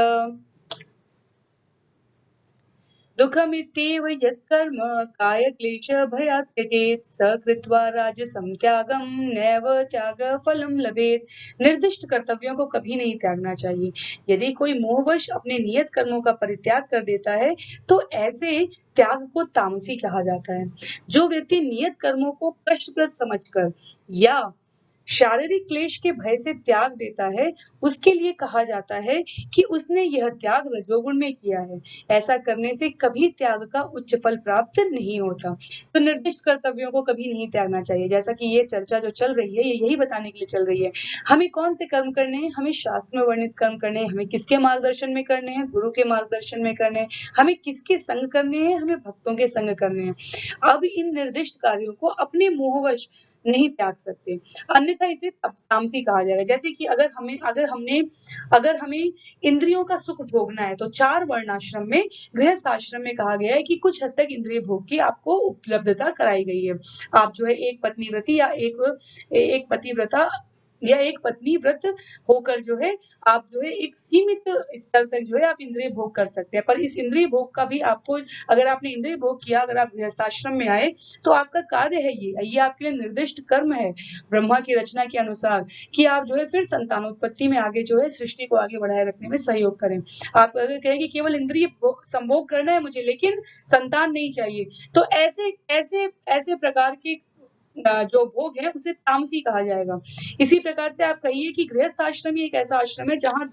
दुःखमित्येव यत्कर्म कायक्लेशभयात् त्यजेत् स कृत्वा राजसं त्यागं नैव त्यागफलं लभेत। निर्दिष्ट कर्तव्यों को कभी नहीं त्यागना चाहिए। यदि कोई मोहवश अपने नियत कर्मों का परित्याग कर देता है तो ऐसे त्याग को तामसी कहा जाता है। जो व्यक्ति नियत कर्मों को कष्टप्रद समझकर या शारीरिक क्लेश के भय से त्याग देता है, उसके लिए कहा जाता है कि उसने यह त्याग रजोगुण में किया है। ऐसा करने से कभी त्याग का उच्च फल प्राप्त नहीं होता। तो निर्दिष्ट कर्तव्यों को कभी नहीं त्यागना चाहिए। जैसा कि ये चर्चा जो चल रही है, ये यही बताने के लिए चल रही है। हमें कौन से कर्म करने हैं? हमें शास्त्र में वर्णित कर्म करने हैं। हमें किसके मार्गदर्शन में करने हैं? गुरु के मार्गदर्शन में करने हैं। हमें किसके संग करने हैं? हमें भक्तों के संग करने हैं। अब इन निर्दिष्ट कार्यों को अपने मोहवश नहीं त्याग सकते, अन्यथा इसे तामसी कहा जाएगा। जैसे कि अगर हमें इंद्रियों का सुख भोगना है तो 4 वर्णाश्रम में, गृहस्थ आश्रम में कहा गया है कि कुछ हद तक इंद्रिय भोग की आपको उपलब्धता कराई गई है। आप जो है एक पत्नीव्रती या एक पतिव्रता या एक पत्नी व्रत होकर जो है आप जो है एक सीमित स्तर तक जो है आप इंद्रिय भोग कर सकते हैं। पर इस इंद्रिय भोग का भी आपको, अगर आपने इंद्रिय भोग किया, अगर आप गृहस्थाश्रम में आए तो आपका कार्य है ये आपके लिए निर्दिष्ट कर्म है ब्रह्मा की रचना के अनुसार कि आप जो है फिर संतानोत्पत्ति में आगे जो है सृष्टि को आगे बढ़ाए रखने में सहयोग करें। आप अगर कहें कि केवल इंद्रिय संभोग करना है मुझे लेकिन संतान नहीं चाहिए, तो ऐसे ऐसे ऐसे प्रकार के जो भोग है उसे तामसी कहा जाएगा। इसी प्रकार से आप कहिए कि गृहस्थ आश्रम ही एक ऐसा आश्रम है जहाँ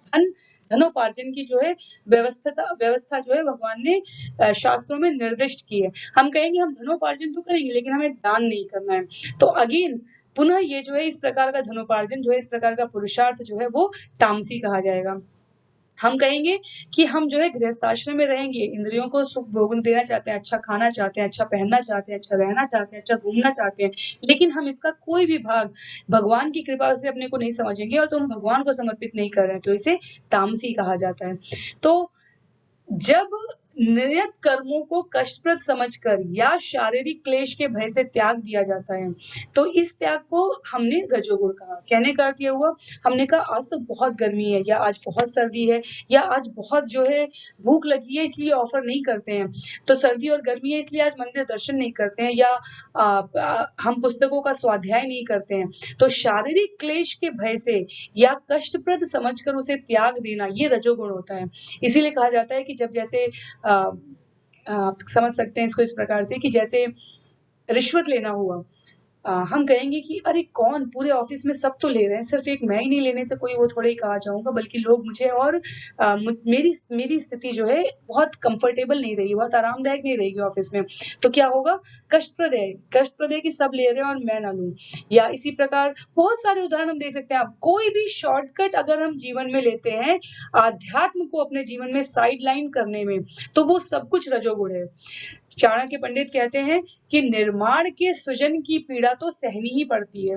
धनोपार्जन की जो है व्यवस्था जो है भगवान ने शास्त्रों में निर्दिष्ट की है। हम कहेंगे हम धनोपार्जन तो करेंगे लेकिन हमें दान नहीं करना है। तो अगेन पुनः ये जो है इस प्रकार का धनोपार्जन जो है, इस प्रकार का पुरुषार्थ जो है वो तामसी कहा जाएगा। हम कहेंगे कि हम जो है गृहस्थाश्रम में रहेंगे, इंद्रियों को सुख भोगन देना चाहते हैं, अच्छा खाना चाहते हैं, अच्छा पहनना चाहते हैं, अच्छा रहना चाहते हैं, अच्छा घूमना चाहते हैं, लेकिन हम इसका कोई भी भाग भगवान की कृपा से अपने को नहीं समझेंगे और तो हम भगवान को समर्पित नहीं कर रहे हैं, तो इसे तामसी कहा जाता है। तो जब नियत कर्मों को कष्टप्रद समझकर या शारीरिक क्लेश के भय से त्याग दिया जाता है तो इस त्याग को हमने रजोगुण कहा। कहने का अर्थ यह हुआ, हमने कहा आज तो बहुत गर्मी है या आज बहुत सर्दी है या आज बहुत जो है भूख लगी है इसलिए ऑफर नहीं करते हैं, तो सर्दी और गर्मी है इसलिए आज मंदिर दर्शन नहीं करते हैं या हम पुस्तकों का स्वाध्याय नहीं करते हैं। तो शारीरिक क्लेश के भय से या कष्टप्रद समझकर उसे त्याग देना ये रजोगुण होता है। इसीलिए कहा जाता है कि जब जैसे आप समझ सकते हैं इसको इस प्रकार से कि जैसे रिश्वत लेना हुआ, हम कहेंगे कि अरे कौन, पूरे ऑफिस में सब तो ले रहे हैं, सिर्फ एक मैं ही नहीं लेने से कोई वो थोड़े ही कहा जाऊंगा, बल्कि लोग मुझे और मेरी स्थिति जो है बहुत कंफर्टेबल नहीं रहेगी, बहुत आरामदायक नहीं रहेगी ऑफिस में, तो क्या होगा, कष्टप्रद है कि सब ले रहे हैं और मैं ना लूं। या इसी प्रकार बहुत सारे उदाहरण हम देख सकते हैं। आप कोई भी शॉर्टकट अगर हम जीवन में लेते हैं आध्यात्म को अपने जीवन में साइड लाइन करने में, तो वो सब कुछ रजोगुण है। चाणक्य पंडित कहते हैं कि निर्माण के सृजन की पीड़ा तो सहनी ही पड़ती है।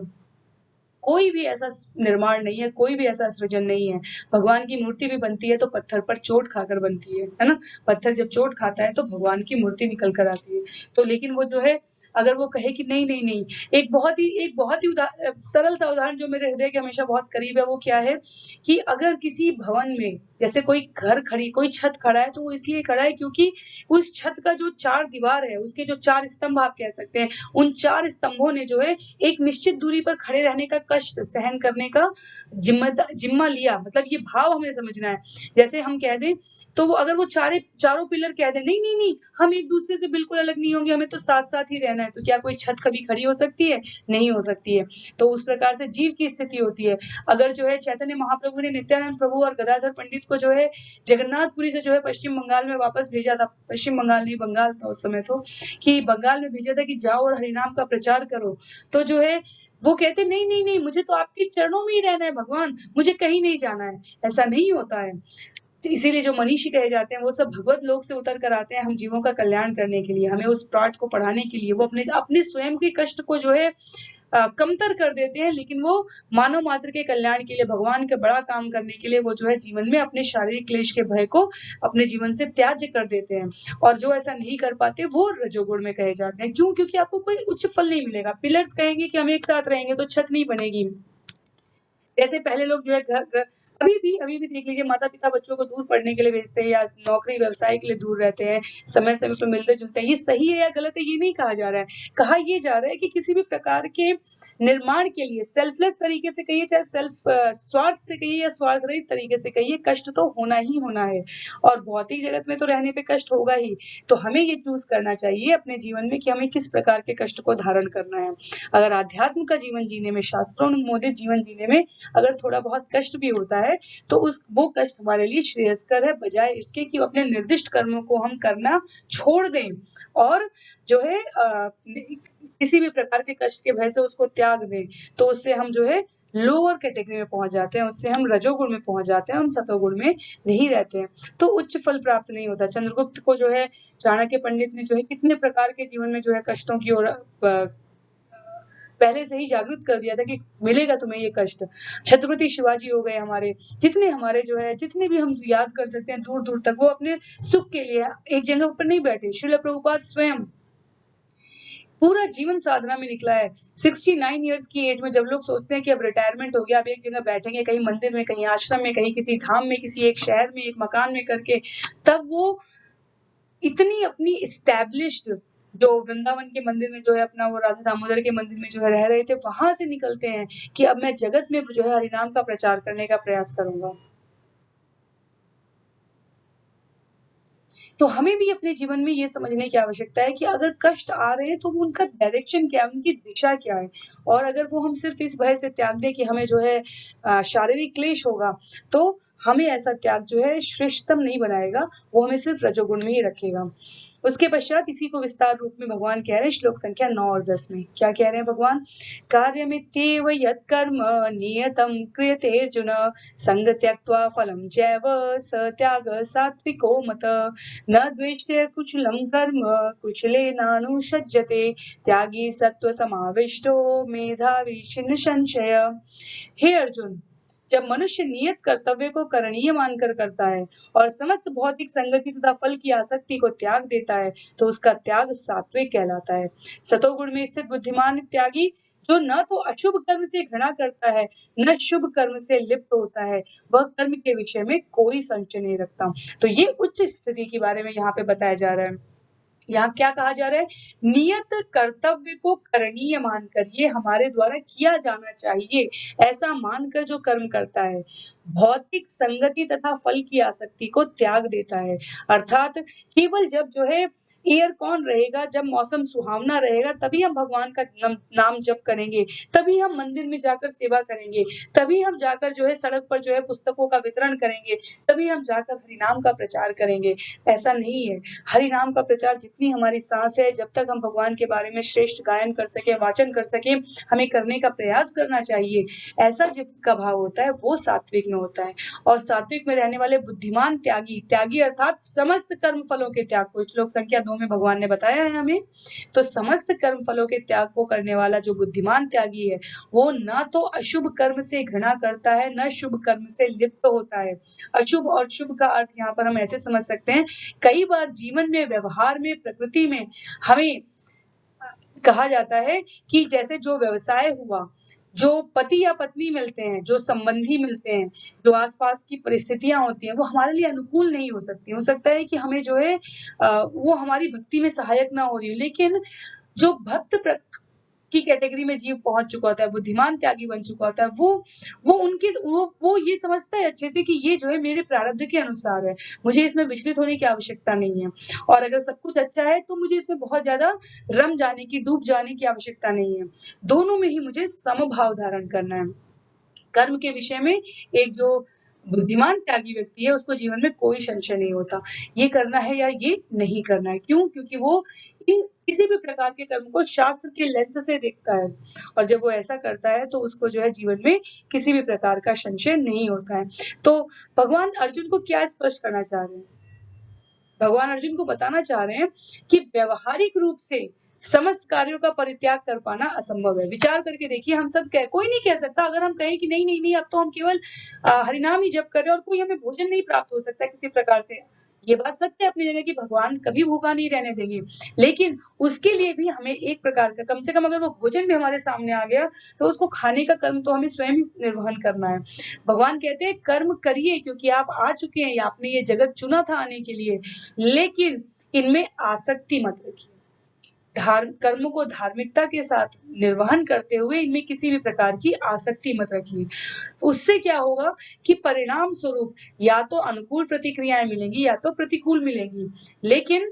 कोई भी ऐसा निर्माण नहीं है, कोई भी ऐसा सृजन नहीं है। भगवान की मूर्ति भी बनती है तो पत्थर पर चोट खाकर बनती है ना? पत्थर जब चोट खाता है तो भगवान की मूर्ति निकल कर आती है। तो लेकिन वो जो है अगर वो कहे कि नहीं नहीं नहीं, एक बहुत ही सरल सा उदाहरण जो मेरे हृदय के हमेशा बहुत करीब है, वो क्या है कि अगर किसी भवन में जैसे कोई छत खड़ा है, तो वो इसलिए खड़ा है क्योंकि उस छत का जो 4 दीवार है, उसके जो 4 स्तंभ आप कह सकते हैं, उन 4 स्तंभों ने जो है एक निश्चित दूरी पर खड़े रहने का कष्ट सहन करने का जिम्मा लिया। मतलब ये भाव हमें समझना है। जैसे हम कह दें तो वो अगर वो चारों पिलर कह दें नहीं नहीं नहीं, हम एक दूसरे से बिल्कुल अलग नहीं होंगे, हमें तो साथ साथ ही रहना है, तो क्या कोई छत कभी खड़ी हो सकती है? नहीं हो सकती है। तो उस प्रकार से जीव की स्थिति होती है। अगर जो है चैतन्य महाप्रभु ने नित्यानंद प्रभु और गदाधर पंडित को जो है जगन्नाथपुरी से जो है पश्चिम बंगाल में वापस भेजा था, पश्चिम बंगाल नहीं बंगाल था उस समय, तो कि बंगाल में भेजा था कि जाओ और हरिनाम का प्रचार करो, तो जो है वो कहते नहीं नहीं नहीं, मुझे तो आपके चरणों में ही रहना है भगवान, मुझे कहीं नहीं जाना है। ऐसा नहीं होता है। तो इसीलिए जो मनीषी कहे जाते हैं वो सब भगवत लोक से उतर कर आते हैं हम जीवों का कल्याण करने के लिए, हमें उस पाठ को पढ़ाने के लिए। वो अपने स्वयं के कष्ट को जो है कमतर कर देते हैं, लेकिन वो मानव मात्र के कल्याण के लिए, भगवान का बड़ा काम करने के लिए वो जो है जीवन में अपने शारीरिक क्लेश के भय को अपने जीवन से त्याज्य कर देते हैं। और जो ऐसा नहीं कर पाते वो रजोगुण में कहे जाते हैं। क्यों? क्योंकि आपको कोई उच्च फल नहीं मिलेगा। पिलर्स कहेंगे कि हम एक साथ रहेंगे तो छत नहीं बनेगी। जैसे पहले लोग जो है अभी भी देख लीजिए, माता-पिता बच्चों को दूर पढ़ने के लिए भेजते हैं या नौकरी व्यवसाय के लिए दूर रहते हैं, समय-समय पे मिलते-जुलते हैं। ये सही है या गलत है, ये नहीं कहा जा रहा है। कहा ये जा रहा है कि किसी भी प्रकार के निर्माण के लिए सेल्फलेस तरीके से कहिए, चाहे स्वार्थ से कहिए या स्वार्थ रहित तरीके से कहिए, कष्ट तो होना ही होना है और भौतिक जगत में तो रहने पे कष्ट होगा ही। तो हमें ये चूज़ करना चाहिए अपने जीवन में कि हमें किस प्रकार के कष्ट को धारण करना है। अगर आध्यात्म का जीवन जीने में, शास्त्रोनुमोदित जीवन जीने में अगर थोड़ा बहुत कष्ट भी होता है, तो वो कष्ट हमारे लिए श्रेयस्कर है, बजाए इसके कि अपने निर्दिष्ट कर्मों को हम करना छोड़ दें और जो है किसी भी प्रकार के कष्ट के भय से उसको त्याग दें। तो उससे हम जो है लोअर कैटेगरी में पहुँच जाते हैं, उससे हम रजोगुण में पहुँच जाते हैं, हम सतोगुण में नहीं रहते हैं। तो उच्च फल प्राप्त नहीं होता। चंद्रगुप्त को जो है चाणक्य पंडित ने जो है कितने प्रकार के जीवन में जो है कष्टों की ओर पहले से ही जागृत कर दिया था कि मिलेगा तुम्हें ये कष्ट। छत्रपति शिवाजी हो गए हमारे, जितने भी हम याद कर सकते हैं दूर-दूर तक, वो अपने सुख के लिए एक जगह पर नहीं बैठे। श्रील प्रभुपाद स्वयं पूरा जीवन साधना में निकला है। 69 इयर्स की एज में जब लोग सोचते हैं कि अब रिटायरमेंट हो गया, अब एक जगह बैठेंगे, कहीं मंदिर में, कहीं आश्रम में, कहीं किसी धाम में, किसी एक शहर में, एक मकान में करके, तब वो इतनी अपनी एस्टैब्लिश्ड जो वृंदावन के मंदिर में जो है अपना वो राधा दामोदर के मंदिर में जो है रह रहे थे, वहां से निकलते हैं कि अब मैं जगत में जो है हरिनाम का प्रचार करने का प्रयास करूंगा। तो हमें भी अपने जीवन में ये समझने की आवश्यकता है कि अगर कष्ट आ रहे हैं तो वो उनका डायरेक्शन क्या है, उनकी दिशा क्या है। और अगर वो हम सिर्फ इस भय से त्याग दें कि हमें जो है शारीरिक क्लेश होगा, तो हमें ऐसा त्याग जो है श्रेष्ठतम नहीं बनाएगा, वो हमें सिर्फ रजोगुण में ही रखेगा। उसके पश्चात इसी को विस्तार रूप में भगवान कह रहे हैं श्लोक संख्या 9 और 10 में। क्या कह रहे हैं भगवान? कार्यमित्येव यत्कर्म नियतं क्रियते अर्जुन संग त्यक्त्वा फलं चैव स त्याग सात्विको मतः न द्वेष्टे कुशलं कर्म कुशलेनानुषज्यते त्यागी सत्व समाविष्टो मेधावी छिन्न संशय। हे अर्जुन, जब मनुष्य नियत कर्तव्य को करणीय मानकर करता है और समस्त भौतिक संगति तथा फल की आसक्ति को त्याग देता है, तो उसका त्याग सात्विक कहलाता है। सतोगुण में स्थित बुद्धिमान त्यागी जो न तो अशुभ कर्म से घृणा करता है, न शुभ कर्म से लिप्त होता है, वह कर्म के विषय में कोई संशय नहीं रखता। तो ये उच्च स्थिति के बारे में यहाँ पे बताया जा रहा है। यहाँ क्या कहा जा रहा है? नियत कर्तव्य को करणीय मानकर, ये हमारे द्वारा किया जाना चाहिए, ऐसा मानकर जो कर्म करता है, भौतिक संगति तथा फल की आसक्ति को त्याग देता है। अर्थात केवल जब जो है एयर कौन रहेगा, जब मौसम सुहावना रहेगा, तभी हम भगवान का नाम जप करेंगे, तभी हम मंदिर में जाकर सेवा करेंगे, तभी हम जाकर जो है सड़क पर जो है पुस्तकों का वितरण करेंगे, तभी हम जाकर हरिनाम का प्रचार करेंगे। ऐसा नहीं है। हरिनाम का प्रचार जितनी हमारी सांस है, जब तक हम भगवान के बारे में श्रेष्ठ गायन कर सके, वाचन कर सके, हमें करने का प्रयास करना चाहिए। ऐसा जिसका भाव होता है वो सात्विक में होता है। और सात्विक में रहने वाले बुद्धिमान त्यागी, त्यागी अर्थात समस्त कर्म फलों के त्याग को श्लोक संख्या 2 में भगवान ने बताया है हमें। तो समस्त कर्म फलों के त्याग को करने वाला जो बुद्धिमान त्यागी है, वो ना तो अशुभ कर्म से घृणा करता है, न शुभ कर्म से लिप्त होता है। अशुभ और शुभ का अर्थ यहाँ पर हम ऐसे समझ सकते हैं, कई बार जीवन में, व्यवहार में, प्रकृति में हमें कहा जाता है कि जैसे जो व्यवसाय हुआ, जो पति या पत्नी मिलते हैं, जो संबंधी मिलते हैं, जो आस-पास की परिस्थितियाँ होती हैं, वो हमारे लिए अनुकूल नहीं हो सकती। हो सकता है कि हमें जो है वो हमारी भक्ति में सहायक ना हो रही हो, लेकिन जो भक्त की कैटेगरी में जीव पहुंच चुका होता है, बुद्धिमान त्यागी बन चुका होता है, वो ये समझता है अच्छे से कि ये जो है मेरे प्रारब्ध के अनुसार है, मुझे इसमें विचलित होने की आवश्यकता नहीं है। और अगर सब कुछ अच्छा है तो मुझे इसमें बहुत ज्यादा रम जाने की, डूब जाने की आवश्यकता नहीं है। दोनों में ही मुझे समभाव धारण करना है। कर्म के विषय में एक जो बुद्धिमान त्यागी व्यक्ति है, उसको जीवन में कोई संशय नहीं होता, ये करना है या ये नहीं करना है। क्यों? क्योंकि वो इन किसी भी प्रकार के कर्म को शास्त्र के लेंस से देखता है, और जब वो ऐसा करता है तो उसको जो है जीवन में किसी भी प्रकार का संशय नहीं होता है। तो भगवान अर्जुन को क्या स्पष्ट करना चाह रहे हैं? भगवान अर्जुन को बताना चाह रहे हैं कि व्यवहारिक रूप से समस्त कार्यों का परित्याग कर पाना असंभव है। विचार करके देखिए, हम सब कोई नहीं कह सकता, अगर हम कहें कि नहीं नहीं नहीं, अब तो हम केवल हरिनाम ही जप कर रहे हैं और कोई हमें भोजन नहीं प्राप्त हो सकता किसी प्रकार से, ये बात सत्य है अपनी जगह कि भगवान कभी भूखा नहीं रहने देंगे, लेकिन उसके लिए भी हमें एक प्रकार का कम से कम अगर वो भोजन भी हमारे सामने आ गया, तो उसको खाने का कर्म तो हमें स्वयं ही निर्वहन करना है। भगवान कहते हैं कर्म करिए क्योंकि आप आ चुके हैं, आपने ये जगत चुना था आने के लिए, लेकिन इनमें आसक्ति मत रखिए। कर्म को धार्मिकता के साथ निर्वहन करते हुए इनमें किसी भी प्रकार की आसक्ति मत रखिए। उससे क्या होगा कि परिणाम स्वरूप या तो अनुकूल प्रतिक्रियाएं मिलेंगी या तो प्रतिकूल मिलेंगी, लेकिन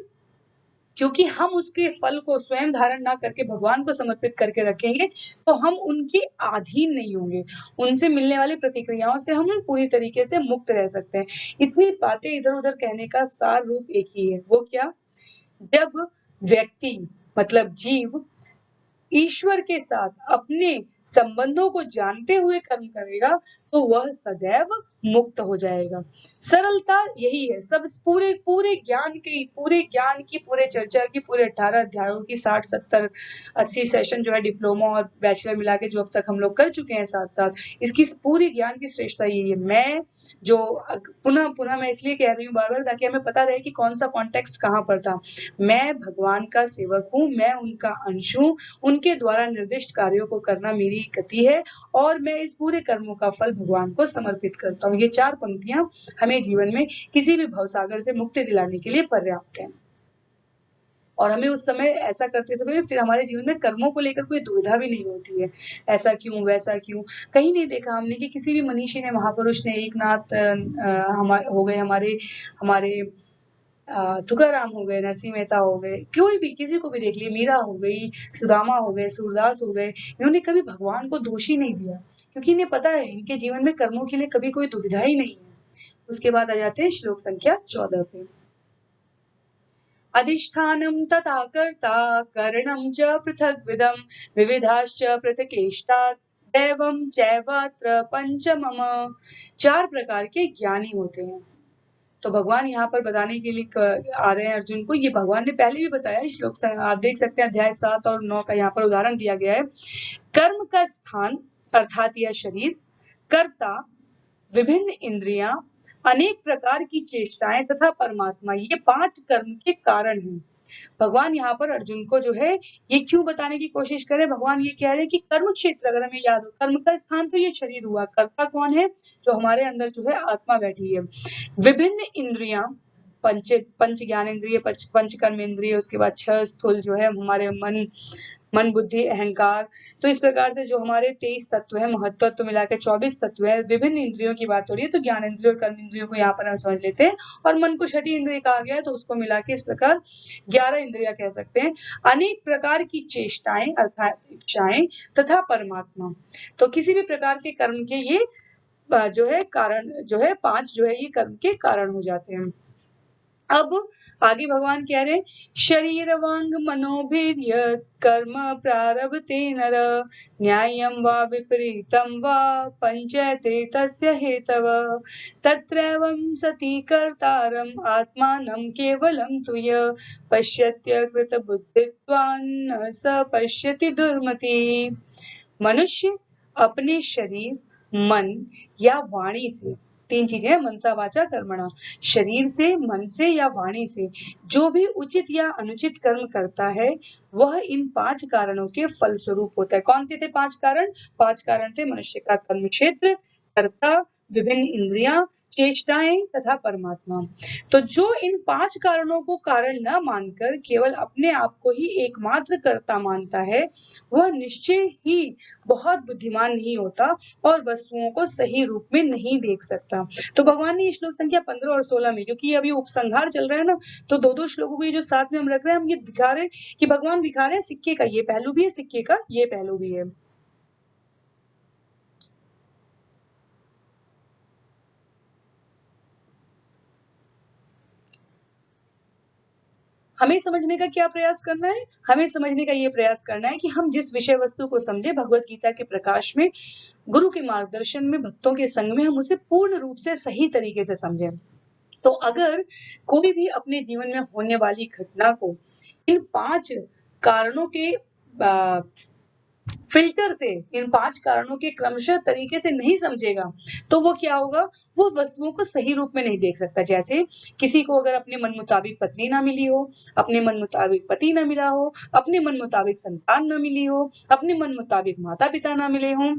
क्योंकि हम उसके फल को स्वयं धारण ना करके भगवान को समर्पित करके रखेंगे, तो हम उनके अधीन नहीं होंगे। उनसे मिलने वाली प्रतिक्रियाओं से हम पूरी तरीके से मुक्त रह सकते हैं। इतनी बातें इधर-उधर कहने का सार रूप एक ही है, वो क्या? जब व्यक्ति मतलब जीव ईश्वर के साथ अपने संबंधों को जानते हुए कर्म करेगा, तो वह सदैव मुक्त हो जाएगा। सरलता यही है। सब पूरे पूरे ज्ञान की पूरे चर्चा की पूरे 18 अध्यायों की 60, 70, 80 सेशन जो है डिप्लोमा और बैचलर मिला के जो अब तक हम लोग कर चुके हैं साथ-साथ, इसकी पूरी ज्ञान की श्रेष्ठता यही है। मैं जो पुनः मैं इसलिए कह रही हूँ बार-बार ताकि हमें पता रहे कि कौन-सा कॉन्टेक्स्ट कहाँ पर था। मैं भगवान का सेवक हूँ, मैं उनका अंश हूँ, उनके द्वारा निर्दिष्ट कार्यों को करना मेरी गति है और मैं इस पूरे कर्मों का फल भगवान को समर्पित करता हूँ। ये 4 पंक्तियां हमें जीवन में किसी भी भवसागर से मुक्ति दिलाने के लिए पर्याप्त है। और हमें उस समय ऐसा करते समय फिर हमारे जीवन में कर्मों को लेकर कोई दुविधा भी नहीं होती है। ऐसा क्यों, वैसा क्यों? कहीं नहीं देखा हमने कि किसी भी मनीषी ने, महापुरुष ने, एकनाथ हो गए हमारे हमारे तुकाराम हो गए, नरसिंह मेहता हो गए, कोई भी किसी को भी देख लीजिए, मीरा हो गई, सुदामा हो गए, सूरदास हो गए, इन्होंने कभी भगवान को दोष ही नहीं दिया, क्योंकि इन्हें पता है इनके जीवन में कर्मों के लिए कभी कोई दुविधा ही नहीं है। उसके बाद आ जाते हैं श्लोक संख्या 14 पे। अधिष्ठानं तथा कर्ता करणं च पृथग्विदं विविधाश्च पृथकेष्टा दैवं चैवात्र पंचमम। 4 प्रकार के ज्ञानी होते हैं। तो भगवान यहाँ पर बताने के लिए आ रहे हैं अर्जुन को। ये भगवान ने पहले भी बताया है, श्लोक आप देख सकते हैं अध्याय 7 और 9 का यहाँ पर उदाहरण दिया गया है। कर्म का स्थान अर्थात यह शरीर, कर्ता, विभिन्न इंद्रियां, अनेक प्रकार की चेष्टाएं तथा परमात्मा, ये 5 कर्म के कारण हैं। भगवान यहाँ पर अर्जुन को जो है ये क्यों बताने की कोशिश करें, भगवान ये कह रहे हैं कि कर्म क्षेत्र अगर हमें याद हो, कर्म का स्थान तो ये शरीर हुआ, कर्ता कौन है? जो हमारे अंदर जो है आत्मा बैठी है। विभिन्न इंद्रियां, पंच ज्ञान इंद्रिय, पंच कर्म इंद्रिय, उसके बाद 6 स्थूल जो है हमारे मन बुद्धि अहंकार। तो इस प्रकार से जो हमारे 23 तत्व है, महत्त्व मिला के 24 तत्व है। विभिन्न इंद्रियों की बात हो रही है, तो ज्ञान इंद्रिय और कर्म इंद्रियों को यहाँ पर हम समझ लेते हैं, और मन को छठी इंद्रिय कहा गया है, तो उसको मिला के इस प्रकार 11 इंद्रिया कह सकते हैं। अनेक प्रकार की चेष्टाएं अर्थात इच्छाएं तथा परमात्मा। तो किसी भी प्रकार के कर्म के ये जो है कारण जो है 5 जो है ये कर्म के कारण हो जाते हैं। अब आगे भगवान कह रहे हैं, शरीर वांग मनोभिर्य कर्म प्रारभते नर न्याय्यं वा विपरीतं वा पंचयते तस्य हेतव तत्रैवं सति कर्तारम् आत्मानं केवलं तु यः पश्यत्य कृतबुद्धित्वान् न स पश्यति दुर्मति। मनुष्य अपने शरीर, मन या वाणी से, 3 चीजें हैं, मनसा वाचा कर्मणा, शरीर से, मन से या वाणी से जो भी उचित या अनुचित कर्म करता है, वह इन 5 कारणों के फल स्वरूप होता है। कौन से थे 5 कारण? 5 कारण थे मनुष्य का कर्म क्षेत्र, कर्ता, विभिन्न इंद्रियां, चेष्टाएं तथा परमात्मा। तो जो इन 5 कारणों को कारण न मानकर केवल अपने आप को ही एकमात्र कर्ता मानता है, वह निश्चय ही बहुत बुद्धिमान नहीं होता और वस्तुओं को सही रूप में नहीं देख सकता। तो भगवान ने श्लोक संख्या 15 और 16 में, क्योंकि अभी उपसंहार चल रहा है ना, तो 2-2 श्लोकों को ये जो साथ में हम रख रहे हैं, हम ये दिखा रहे हैं कि भगवान दिखा रहे हैं सिक्के का ये पहलू भी है, सिक्के का ये पहलू भी है। हमें समझने का क्या प्रयास करना है? हमें समझने का ये प्रयास करना है कि हम जिस विषय वस्तु को समझे भगवत गीता के प्रकाश में, गुरु के मार्गदर्शन में, भक्तों के संग में, हम उसे पूर्ण रूप से सही तरीके से समझें। तो अगर कोई भी अपने जीवन में होने वाली घटना को इन 5 कारणों के फिल्टर से इन 5 कारणों के क्रमशः तरीके से नहीं समझेगा, तो वो क्या होगा, वो वस्तुओं को सही रूप में नहीं देख सकता। जैसे किसी को अगर अपने मन मुताबिक पत्नी ना मिली हो, अपने मन मुताबिक पति ना मिला हो, अपने मन मुताबिक संतान ना मिली हो, अपने मन मुताबिक माता-पिता ना मिले हों,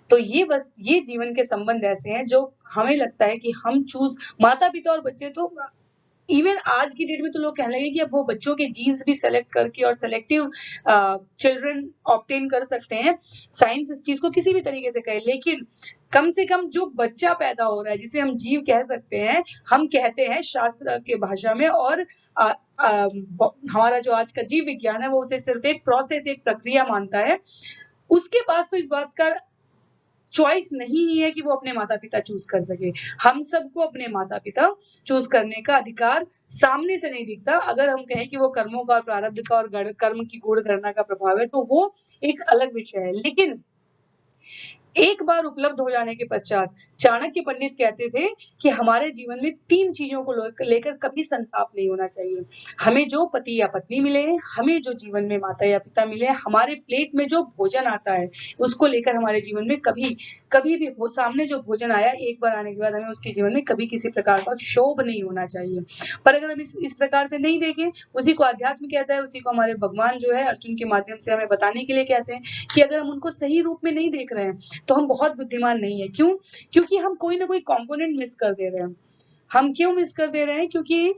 तो ये जीवन के संबंध ऐसे हैं जो हमें लगता है कि हम माता-पिता और बच्चे तो इवन आज की डेट में तो लोग कहने लगे कि अब वो बच्चों के जीन्स भी सेलेक्ट करके और सेलेक्टिव चिल्ड्रन ऑब्टेन कर सकते हैं। साइंस इस चीज़ को किसी भी तरीके से कहे, लेकिन कम से कम जो बच्चा पैदा हो रहा है, जिसे हम जीव कह सकते हैं, हम कहते हैं शास्त्र के भाषा में, और हमारा जो आज का जीव विज्ञान है, वो उसे सिर्फ एक प्रोसेस, एक प्रक्रिया मानता है। उसके पास तो इस बात का चॉइस नहीं ही है कि वो अपने माता-पिता चूज़ कर सके। हम सबको अपने माता-पिता चूज़ करने का अधिकार सामने से नहीं दिखता। अगर हम कहें कि वो कर्मों का और प्रारब्ध का और कर्म की गूढ़ गणना का प्रभाव है, तो वो एक अलग विषय है। लेकिन एक बार उपलब्ध हो जाने के पश्चात चाणक्य पंडित कहते थे कि हमारे जीवन में 3 चीज़ों को लेकर कभी संताप नहीं होना चाहिए। हमें जो पति या पत्नी मिले हैं, हमें जो जीवन में माता या पिता मिले हैं, हमारे प्लेट में जो भोजन आता है, उसको लेकर हमारे जीवन में कभी भी वो सामने जो भोजन आया, एक बार आने के बाद हमें उसके जीवन में कभी किसी प्रकार का क्षोभ नहीं होना चाहिए। पर अगर हम इस प्रकार से नहीं देखें, उसी को अध्यात्म कहता है, उसी को हमारे भगवान जो है अर्जुन के माध्यम से हमें बताने के लिए कहते हैं कि अगर हम उनको सही रूप में नहीं देख रहे हैं, तो हम बहुत बुद्धिमान नहीं है। क्यों? क्योंकि हम कोई ना कोई कंपोनेंट मिस कर दे रहे हैं। हम क्यों मिस कर दे रहे हैं? क्योंकि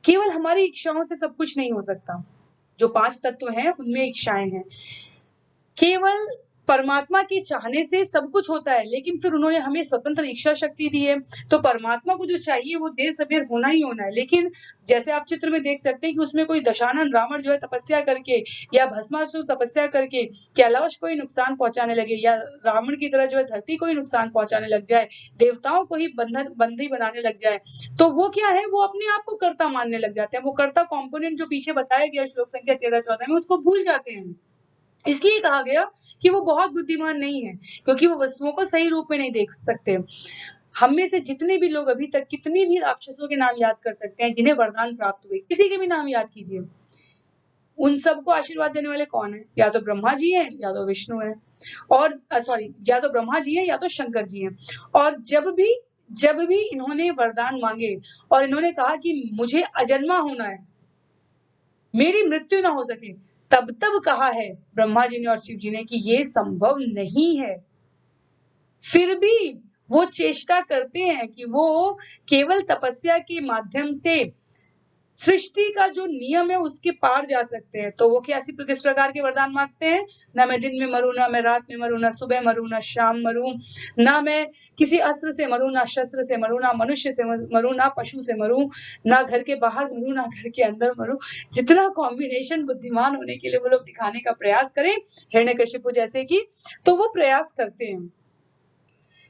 केवल हमारी इच्छाओं से सब कुछ नहीं हो सकता। जो 5 तत्व हैं, उनमें इच्छाएँ हैं। केवल परमात्मा के चाहने से सब कुछ होता है, लेकिन फिर उन्होंने हमें स्वतंत्र इच्छा शक्ति दी है, तो परमात्मा को जो चाहिए वो देर-सबेर होना ही होना है। लेकिन जैसे आप चित्र में देख सकते हैं कि उसमें कोई दशानन रावण जो है तपस्या करके, या भस्मासुर तपस्या करके कैलाश को ही नुकसान पहुँचाने लगे, या रावण की तरह जो है धरती को ही नुकसान पहुँचाने लग जाए, देवताओं को ही बंदी बनाने लग जाए, तो वो क्या है, वो अपने आप को कर्ता मानने लग जाते हैं। वो कर्ता कॉम्पोनेंट जो पीछे बताया गया श्लोक संख्या 13-14 में, उसको भूल जाते हैं। इसलिए कहा गया कि वो बहुत बुद्धिमान नहीं है, क्योंकि वो वस्तुओं को सही रूप में नहीं देख सकते। हम में से जितने भी लोग अभी तक कितनी भी राक्षसों के नाम याद कर सकते हैं जिन्हें वरदान प्राप्त हुए, किसी के भी नाम याद कीजिए। उन सबको आशीर्वाद देने वाले कौन है? या तो ब्रह्मा जी हैं, या तो विष्णु हैं, और या तो ब्रह्मा जी हैं, या तो शंकर जी हैं। और जब भी इन्होंने वरदान मांगे और इन्होंने कहा कि मुझे अजन्मा होना है, मेरी मृत्यु ना हो सके, तब कहा है ब्रह्मा जी ने और शिव जी ने कि ये संभव नहीं है। फिर भी वो चेष्टा करते हैं कि वो केवल तपस्या के माध्यम से सृष्टि का जो नियम है उसके पार जा सकते हैं। तो वो किस प्रकार के वरदान मांगते हैं? ना मैं दिन में मरूं, ना मैं रात में मरूं, ना सुबह मरूं, ना शाम मरूं, ना मैं किसी अस्त्र से मरूं, ना शस्त्र से मरूं, ना मनुष्य से मरूं, ना पशु से मरूं, ना घर के बाहर मरूं, ना घर के अंदर मरूं। जितना कॉम्बिनेशन बुद्धिमान होने के लिए वो लोग दिखाने का प्रयास करें, हिरण्यकशिपु जैसे कि, तो वो प्रयास करते हैं।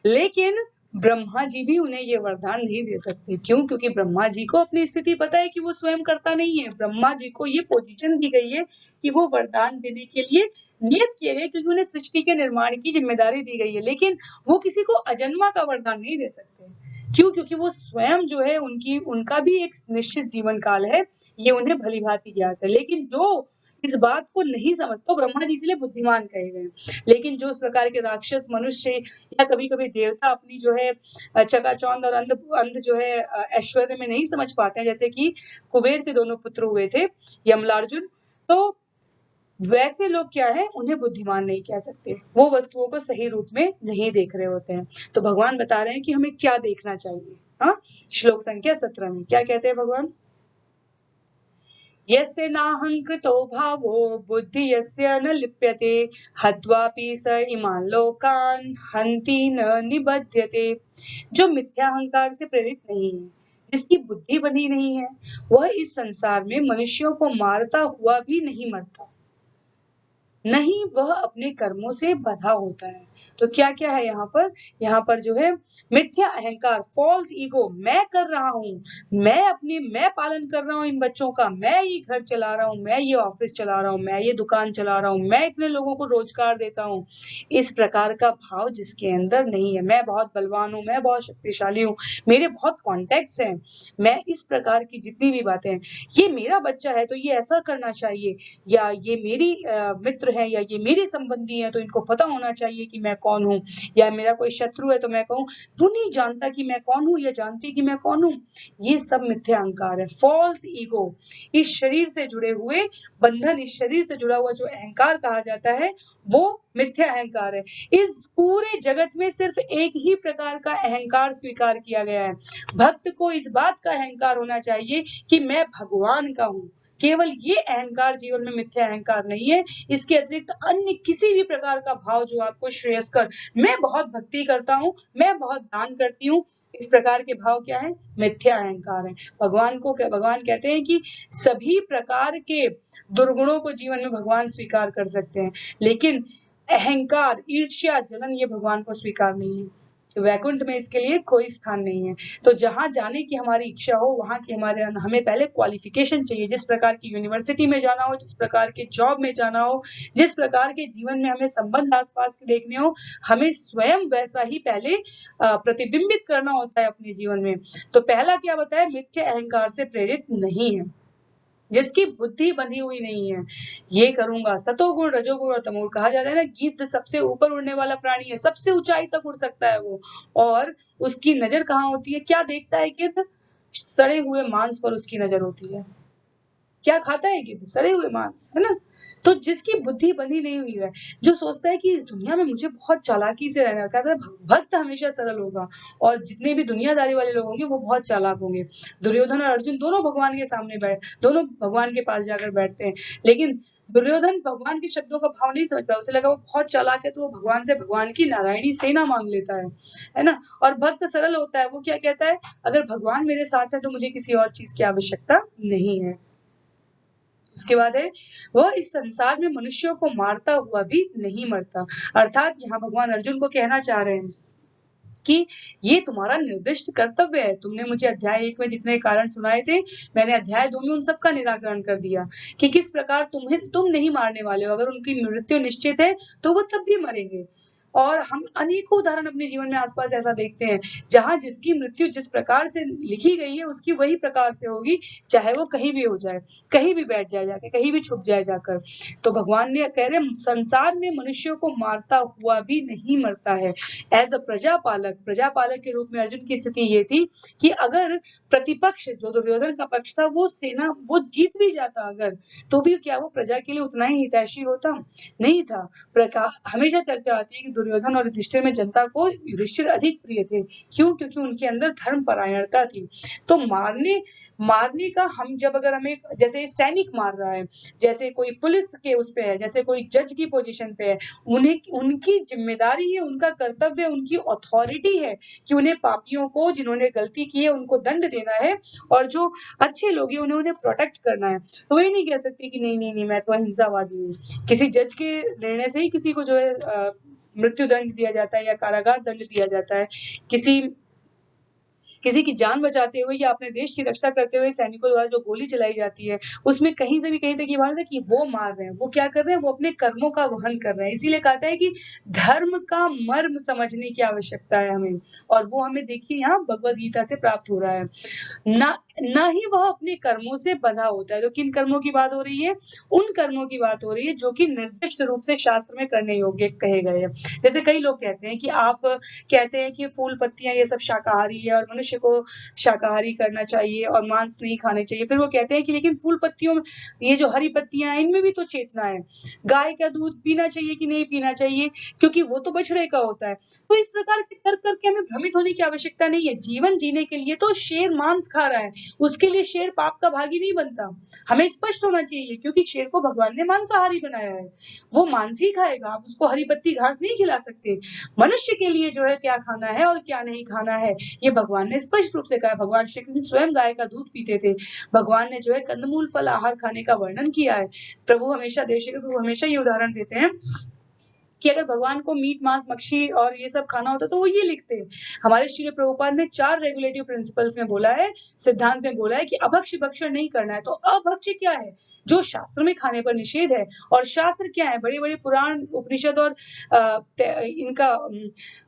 लेकिन ब्रह्मा जी भी उन्हें ये वरदान नहीं दे सकते। क्यों? क्योंकि ब्रह्मा जी को अपनी स्थिति पता है कि वो स्वयं कर्ता नहीं है। ब्रह्मा जी को ये पोजीशन दी गई है कि वो वरदान देने के लिए नियत किए गए, क्योंकि उन्हें सृष्टि के निर्माण की जिम्मेदारी दी गई है। लेकिन वो किसी को अजन्मा का वरदान नहीं दे सकते। क्यों? क्योंकि वो स्वयं जो है उनका भी एक निश्चित जीवन काल है, ये उन्हें भली-भांति ज्ञात है। लेकिन जो इस बात को नहीं समझता, तो ब्रह्मा जी इसलिए बुद्धिमान कहे गए। लेकिन जो इस प्रकार के राक्षस, मनुष्य या कभी-कभी देवता अपनी जो है चकाचौंध और अंध जो है ऐश्वर्य में नहीं समझ पाते हैं, जैसे कि कुबेर के दोनों पुत्र हुए थे यमलार्जुन, तो वैसे लोग क्या है, उन्हें बुद्धिमान नहीं कह सकते। वो वस्तुओं को सही रूप में नहीं देख रहे होते हैं। तो भगवान बता रहे हैं कि हमें क्या देखना चाहिए। हाँ, श्लोक संख्या 17 में क्या कहते हैं भगवान? यस्य नाहंकृतो भावो बुद्धि यस्य न लिप्यते हत्वापि स इमान् लोकान् हन्ति न निबध्यते। जो मिथ्या अहंकार से प्रेरित नहीं है, जिसकी बुद्धि बंधी नहीं है, वह इस संसार में मनुष्यों को मारता हुआ भी नहीं मरता, नहीं वह अपने कर्मों से बंधा होता है। तो क्या-क्या है यहाँ पर? यहाँ पर जो है मिथ्या अहंकार, फॉल्स ईगो, मैं कर रहा हूँ, मैं पालन कर रहा हूँ इन बच्चों का, मैं ये घर चला रहा हूँ, मैं ये ऑफिस चला रहा हूँ, मैं ये दुकान चला रहा हूँ, मैं इतने लोगों को रोजगार देता हूँ। इस प्रकार का भाव जिसके अंदर नहीं है, मैं बहुत बलवान हूँ, मैं बहुत शक्तिशाली हूँ, मेरे बहुत कॉन्टैक्ट्स हैं, मैं इस प्रकार की जितनी भी बातें हैं, ये मेरा बच्चा है तो ये ऐसा करना चाहिए, या ये मेरी मित्र मित्र हैं या ये मेरे संबंधी हैं, तो इनको पता होना चाहिए कि मैं कौन हूँ, या मेरा कोई शत्रु है तो मैं कहूँ वो नहीं जानता कि मैं कौन हूँ या जानती कि मैं कौन हूँ। ये सब मिथ्या अहंकार है, फॉल्स ईगो। इस शरीर से जुड़े हुए बंधन, इस शरीर से जुड़ा हुआ जो अहंकार कहा जाता है वो मिथ्या अहंकार है। इस पूरे जगत में सिर्फ एक ही प्रकार का अहंकार स्वीकार किया गया है। भक्त को इस बात का अहंकार होना चाहिए कि मैं भगवान का हूँ। केवल ये अहंकार जीवन में मिथ्या अहंकार नहीं है। इसके अतिरिक्त अन्य किसी भी प्रकार का भाव जो आपको श्रेयस्कर, मैं बहुत भक्ति करता हूँ, मैं बहुत दान करती हूँ, इस प्रकार के भाव क्या है? मिथ्या अहंकार है। भगवान कहते हैं कि सभी प्रकार के दुर्गुणों को जीवन में भगवान स्वीकार कर सकते हैं, लेकिन अहंकार, ईर्ष्या, जलन ये भगवान को स्वीकार नहीं है। वैकुंठ में इसके लिए कोई स्थान नहीं है। तो जहां जाने की हमारी इच्छा हो, वहां की हमें पहले क्वालिफिकेशन चाहिए। जिस प्रकार की यूनिवर्सिटी में जाना हो, जिस प्रकार के जॉब में जाना हो, जिस प्रकार के जीवन में हमें संबंध आसपास के देखने हो, हमें स्वयं वैसा ही पहले प्रतिबिंबित करना होता है अपने जीवन में। तो पहला क्या बताया? मिथ्या अहंकार से प्रेरित नहीं है, जिसकी बुद्धि बंधी हुई नहीं है। ये करूंगा, सतोगुण, रजोगुण और तमोगुण। कहा जाता है ना, गिद्ध सबसे ऊपर उड़ने वाला प्राणी है, सबसे ऊंचाई तक उड़ सकता है वो, और उसकी नजर कहाँ होती है? क्या देखता है गिद्ध? सड़े हुए मांस पर उसकी नजर होती है। क्या खाता है गिद्ध? सड़े हुए मांस, है ना? तो जिसकी बुद्धि बंधी नहीं हुई है, जो सोचता है कि इस दुनिया में मुझे बहुत चालाकी से रहना है, कहता है भक्त हमेशा सरल होगा, और जितने भी दुनियादारी वाले लोग होंगे वो बहुत चालाक होंगे। दुर्योधन और अर्जुन दोनों भगवान के सामने दोनों भगवान के पास जाकर बैठते हैं, लेकिन दुर्योधन भगवान के शब्दों का भाव नहीं समझ पाया, उसे लगा वो बहुत चालाक है, तो वो भगवान से भगवान की नारायणी सेना मांग लेता है ना? और भक्त सरल होता है, वो क्या कहता है? अगर भगवान मेरे साथ है तो मुझे किसी और चीज की आवश्यकता नहीं है। उसके बाद है, वह इस संसार में मनुष्यों को मारता हुआ भी नहीं मरता। अर्थात यहाँ भगवान अर्जुन को कहना चाह रहे हैं कि ये तुम्हारा निर्दिष्ट कर्तव्य है। तुमने मुझे अध्याय 1 में जितने कारण सुनाए थे, मैंने अध्याय 2 में उन सब का निराकरण कर दिया कि किस प्रकार तुम नहीं मारने वाले हो। अगर उनकी मृत्यु निश्चित है तो वो तब भी मरेंगे। और हम अनेकों उदाहरण अपने जीवन में आसपास ऐसा देखते हैं, जहां जिसकी मृत्यु जिस प्रकार से लिखी गई है उसकी वही प्रकार से होगी, चाहे वो कहीं भी हो जाए, कहीं भी बैठ जाए जाके, कहीं भी छुप जाए जाकर। तो भगवान ने कह रहे, संसार में मनुष्यों को मारता हुआ भी नहीं मरता है। एज अ प्रजापालक के रूप में अर्जुन की स्थिति ये थी कि अगर प्रतिपक्ष जो दुर्योधन का पक्ष था, वो सेना वो जीत भी जाता अगर, तो भी क्या वो प्रजा के लिए उतना ही हितैषी होता? नहीं था। हमेशा चर्चा आती है कि दुर्योधन और युधिष्ठिर में जनता को युधिष्ठिर अधिक प्रिय थे। क्यों? क्योंकि उनके अंदर धर्म परायणता थी। तो मारने का, हम जब अगर हमें, जैसे सैनिक मार रहा है, जैसे कोई पुलिस के उस पे है, जैसे कोई जज की पोजीशन पे है, उनकी जिम्मेदारी है, उनका कर्तव्य, उनकी अथॉरिटी है कि उन्हें पापियों को, जिन्होंने गलती की है उनको दंड देना है, और जो अच्छे लोग हैं उन्हें प्रोटेक्ट करना है। तो ये नहीं कह सकते कि नहीं मैं तो अहिंसावादी हूँ। किसी जज के निर्णय से ही किसी को जो है मृत्यु दंड दिया जाता है या कारागार दंड दिया जाता है। किसी की जान बचाते हुए या अपने देश की रक्षा करते हुए सैनिकों द्वारा जो गोली चलाई जाती है, उसमें कहीं से भी कहीं तक ये बात है कि वो मार रहे हैं, वो क्या कर रहे हैं? वो अपने कर्मों का वहन कर रहे हैं। इसीलिए कहता है कि धर्म का मर्म समझने की आवश्यकता है हमें, और वो हमें देखिए यहाँ भगवद गीता से प्राप्त हो रहा है। ना ही वह अपने कर्मों से बंधा होता है। तो किन कर्मों की बात हो रही है? उन कर्मों की बात हो रही है जो कि निर्दिष्ट रूप से शास्त्र में करने योग्य कहे गए हैं। जैसे कई लोग कहते हैं कि आप कहते हैं कि फूल पत्तियां ये सब शाकाहारी है और मनुष्य को शाकाहारी करना चाहिए और मांस नहीं खाने चाहिए। फिर वो कहते हैं कि लेकिन फूल पत्तियों में, ये जो हरी पत्तियां हैं, इनमें भी तो चेतना है। गाय का दूध पीना चाहिए कि नहीं पीना चाहिए, क्योंकि वो तो बछड़े का होता है। तो इस प्रकार के तर्क करके हमें भ्रमित होने की आवश्यकता नहीं है। जीवन जीने के लिए तो शेर मांस खा रहा है, उसके लिए शेर पाप का भागी नहीं बनता। हमें स्पष्ट होना चाहिए, क्योंकि शेर को भगवान ने मांसाहारी बनाया है, वो मांस ही खाएगा, आप उसको हरी पत्ती घास नहीं खिला सकते। मनुष्य के लिए जो है क्या खाना है और क्या नहीं खाना है, ये भगवान ने स्पष्ट रूप से कहा। भगवान श्री कृष्ण स्वयं गाय का दूध पीते थे। भगवान ने जो है कंदमूल फल आहार खाने का वर्णन किया है। प्रभु हमेशा ये उदाहरण देते हैं कि अगर भगवान को मीट, मांस, मच्छी और ये सब खाना होता तो वो ये लिखते हैं। हमारे श्रील प्रभुपाद ने 4 रेगुलेटिव प्रिंसिपल्स में बोला है, सिद्धांत में बोला है कि अभक्ष्य भक्षण नहीं करना है। तो अभक्ष्य क्या है? जो शास्त्र में खाने पर निषेध है। और शास्त्र क्या है? बड़े-बड़े पुराण, उपनिषद और इनका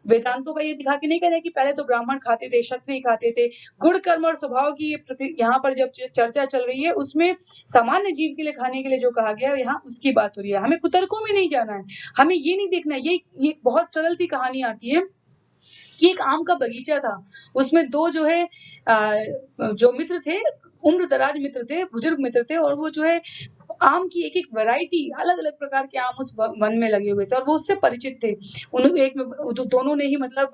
वेदांतों का ये दिखा के नहीं कह रहे कि पहले तो ब्राह्मण खाते थे, क्षत्रिय खाते थे। गुण, कर्म और स्वभाव की ये यहाँ पर जब चर्चा चल रही है, उसमें सामान्य जीव के लिए खाने के लिए जो कहा गया है, यहाँ उसकी बात हो रही है। हमें कुतर्कों में नहीं जाना है, हमें ये नहीं देखना है। ये बहुत सरल सी कहानी आती है कि एक आम का बगीचा था, उसमें 2 जो है जो मित्र थे, उम्र-दराज मित्र थे, बुजुर्ग मित्र थे, और वो जो है आम की एक-एक वैरायटी, अलग-अलग प्रकार के आम उस वन में लगे हुए थे और वो उससे परिचित थे। उन एक में दोनों ने ही मतलब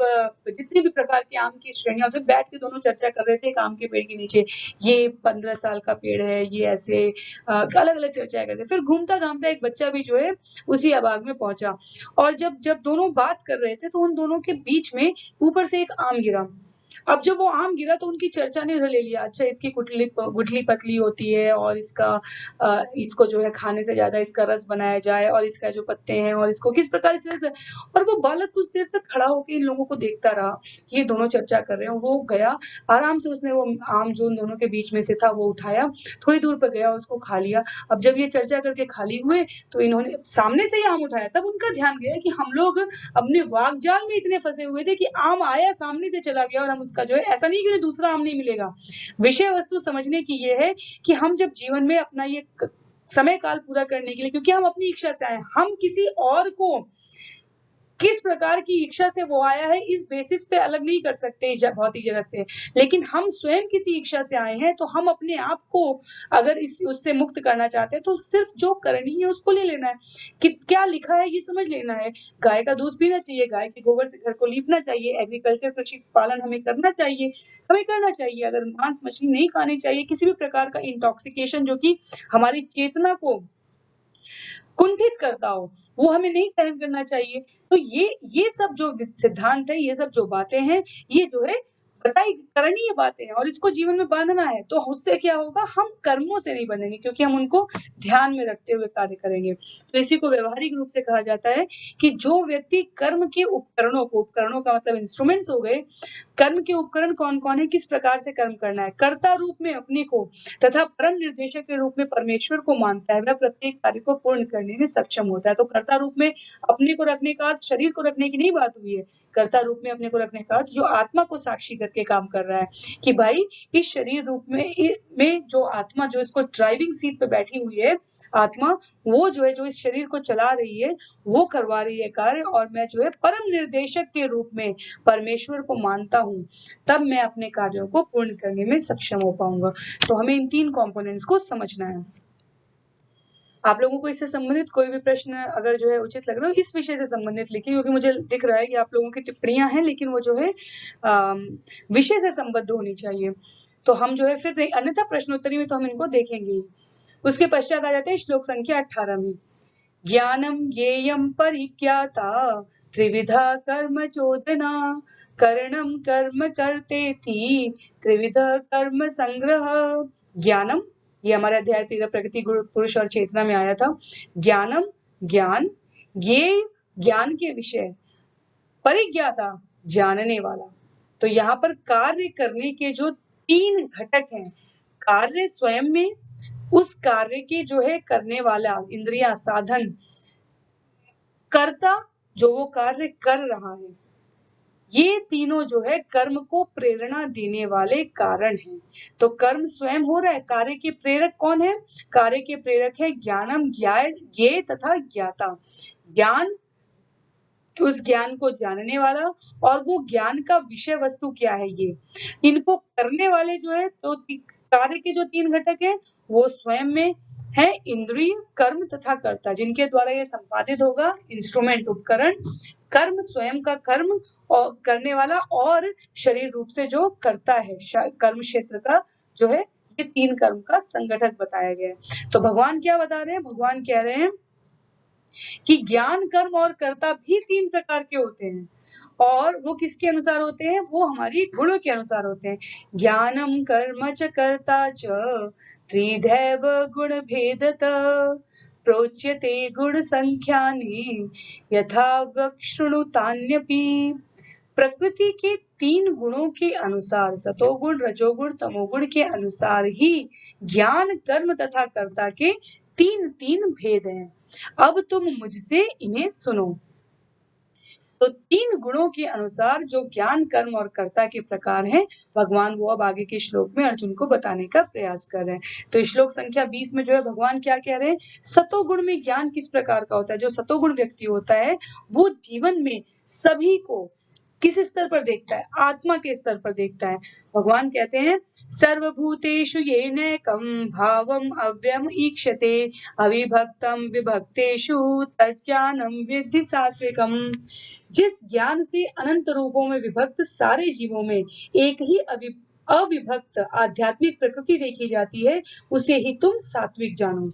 जितने भी प्रकार के आम की श्रेणियाँ होती, बैठ के दोनों चर्चा कर रहे थे एक आम के पेड़ के नीचे। ये 15 साल का पेड़ है, ये ऐसे अलग-अलग चर्चाएँ कर रहे थे। फिर घूमता-घामता एक बच्चा भी जो है उसी आबाग में पहुँचा, और जब जब दोनों बात कर रहे थे, तो उन दोनों के बीच में ऊपर से एक आम गिरा। अब जब वो आम गिरा तो उनकी चर्चा ने उधर ले लिया, अच्छा इसकी गुठली पतली होती है और इसको जो है खाने से ज़्यादा इसका रस बनाया जाए, और इसका जो पत्ते हैं और इसको किस प्रकार से, और वो बालक कुछ देर तक खड़ा होके इन लोगों को देखता रहा, ये दोनों चर्चा कर रहे हैं। वो गया, आराम से उसने वो आम जो उन दोनों के बीच में से था वो उठाया, थोड़ी दूर पे गया, उसको खा लिया। अब जब ये चर्चा करके खाली हुए, तो इन्होंने सामने से ही आम उठाया, तब उनका ध्यान गया कि हम लोग अपने वाकजाल में इतने फँसे हुए थे कि आम आया, सामने से चला गया, और हम उसका जो है, ऐसा नहीं कि उन्हें दूसरा आम नहीं मिलेगा। विषय वस्तु समझने की ये है कि हम जब जीवन में अपना ये समय काल पूरा करने के लिए, क्योंकि हम अपनी इच्छा से आए, हम किसी और को किस प्रकार की इच्छा से वो आया है, इस बेसिस पे अलग नहीं कर सकते इस भौतिक जगत से। लेकिन हम स्वयं किसी इच्छा से आए हैं, तो हम अपने आप को अगर उससे मुक्त करना चाहते हैं, तो सिर्फ जो करनी है उसको ले लेना है। कि क्या लिखा है ये समझ लेना है। गाय का दूध पीना चाहिए, गाय के गोबर से घर को लीपना चाहिए, एग्रीकल्चर कृषि पालन हमें करना चाहिए, अगर मांस मछली नहीं खानी चाहिए, किसी भी प्रकार का इंटॉक्सिकेशन जो कि हमारी चेतना को कुंठित करता हो, वो हमें नहीं करना चाहिए। तो ये सब जो सिद्धांत है, ये सब जो बातें हैं, ये जो है बताई करणीय बातें हैं, और इसको जीवन में बाँधना है। तो उससे क्या होगा, हम कर्मों से नहीं बंधेंगे, क्योंकि हम उनको ध्यान में रखते हुए कार्य करेंगे। तो इसी को व्यावहारिक रूप से कहा जाता है कि जो व्यक्ति कर्म के उपकरणों का मतलब इंस्ट्रूमेंट्स हो गए, कर्म के उपकरण कौन-कौन है, किस प्रकार से कर्म करना है, कर्ता रूप में अपने को तथा परम निर्देशक के रूप में परमेश्वर को मानता है, वह प्रत्येक कार्य को पूर्ण करने में सक्षम होता है। तो कर्ता रूप में अपने को रखने का अर्थ शरीर को रखने की नहीं बात हुई है। कर्ता रूप में अपने को रखने का अर्थ जो आत्मा को साक्षी करके काम कर रहा है, कि भाई इस शरीर रूप में जो आत्मा जो इसको ड्राइविंग सीट पे बैठी हुई है, आत्मा, वो जो है जो इस शरीर को चला रही है, वो करवा रही है कार्य, और मैं जो है परम निर्देशक के रूप में परमेश्वर को मानता हूँ, तब मैं अपने कार्यों को पूर्ण करने में सक्षम हो पाऊंगा। तो हमें इन 3 कंपोनेंट्स को समझना है। आप लोगों को इससे संबंधित कोई भी प्रश्न अगर जो है उचित लग रहा हो, इस विषय से संबंधित लिखिए, क्योंकि मुझे दिख रहा है कि आप लोगों की टिप्पणियां हैं, लेकिन वो जो है विषय से संबद्ध होनी चाहिए। तो हम जो है फिर अन्यथा प्रश्नोत्तरी में तो हम इनको देखेंगे ही। उसके पश्चात आ जाते हैं श्लोक संख्या 18 में। ज्ञानम ज्ञेयम परिज्ञाता त्रिविधा कर्म चोदना करणम कर्म करतेति त्रिविधा कर्म संग्रह। ज्ञानम, ये हमारे अध्याय 13 प्रकृति गुण पुरुष और चेतना में आया था। ज्ञानम, ज्ञान, ये ज्ञान के विषय, परिज्ञाता, जानने वाला। तो यहाँ पर कार्य करने के जो 3 घटक हैं, कार्य स्वयं में, उस कार्य के जो है करने वाला इंद्रिया, साधन, कर्ता जो वो कार्य कर रहा है, ये तीनों जो है कर्म को प्रेरणा देने वाले कारण हैं। तो कर्म स्वयं हो रहा है, कार्य के प्रेरक कौन है? कार्य के प्रेरक है ज्ञानम, ज्ञेय तथा ज्ञाता। ज्ञान, उस ज्ञान को जानने वाला, और वो ज्ञान का विषय वस्तु क्या है, ये इनको करने वाले जो है, तो कार्य के जो 3 घटक हैं, वो स्वयं में है इंद्रिय, कर्म तथा कर्ता, जिनके द्वारा ये संपादित होगा, इंस्ट्रूमेंट, उपकरण, कर्म स्वयं का कर्म और करने वाला, और शरीर रूप से जो करता है कर्म क्षेत्र का जो है, ये 3 कर्म का संगठक बताया गया है। तो भगवान क्या बता रहे हैं? भगवान कह रहे हैं कि ज्ञान, कर्म और कर्ता भी 3 प्रकार के होते हैं, और वो किसके अनुसार होते हैं? वो हमारी गुणों के अनुसार होते हैं। ज्ञानम कर्म च कर्ता च त्रिधैव गुण भेदत प्रोच्यते गुण संख्यानि यथा वक्शृणुतान्यपि। प्रकृति के तीन गुणों के अनुसार, सतोगुण, रजोगुण, तमोगुण के अनुसार ही ज्ञान, कर्म तथा कर्ता के तीन तीन भेद हैं। अब तुम मुझसे इन्हें सुनो। तो तीन गुणों के अनुसार जो ज्ञान, कर्म और कर्ता के प्रकार हैं, भगवान वो अब आगे के श्लोक में अर्जुन को बताने का प्रयास कर रहे हैं। तो श्लोक संख्या 20 में जो है भगवान क्या कह रहे हैं, सतोगुण में ज्ञान किस प्रकार का होता है। जो सतोगुण व्यक्ति होता है वो जीवन में सभी को किस स्तर पर देखता है, आत्मा के स्तर पर देखता है। भगवान कहते हैं सर्वभूतेषु येनैकं भावम् अव्ययम् ईक्षते अविभक्तम विभक्तेषु तज्ज्ञानम विद्धि सात्विकम। जिस ज्ञान से अनंत रूपों में विभक्त सारे जीवों में एक ही अविभक्त आध्यात्मिक प्रकृति देखी जाती है, उसे ही तुम सात्विक जानो।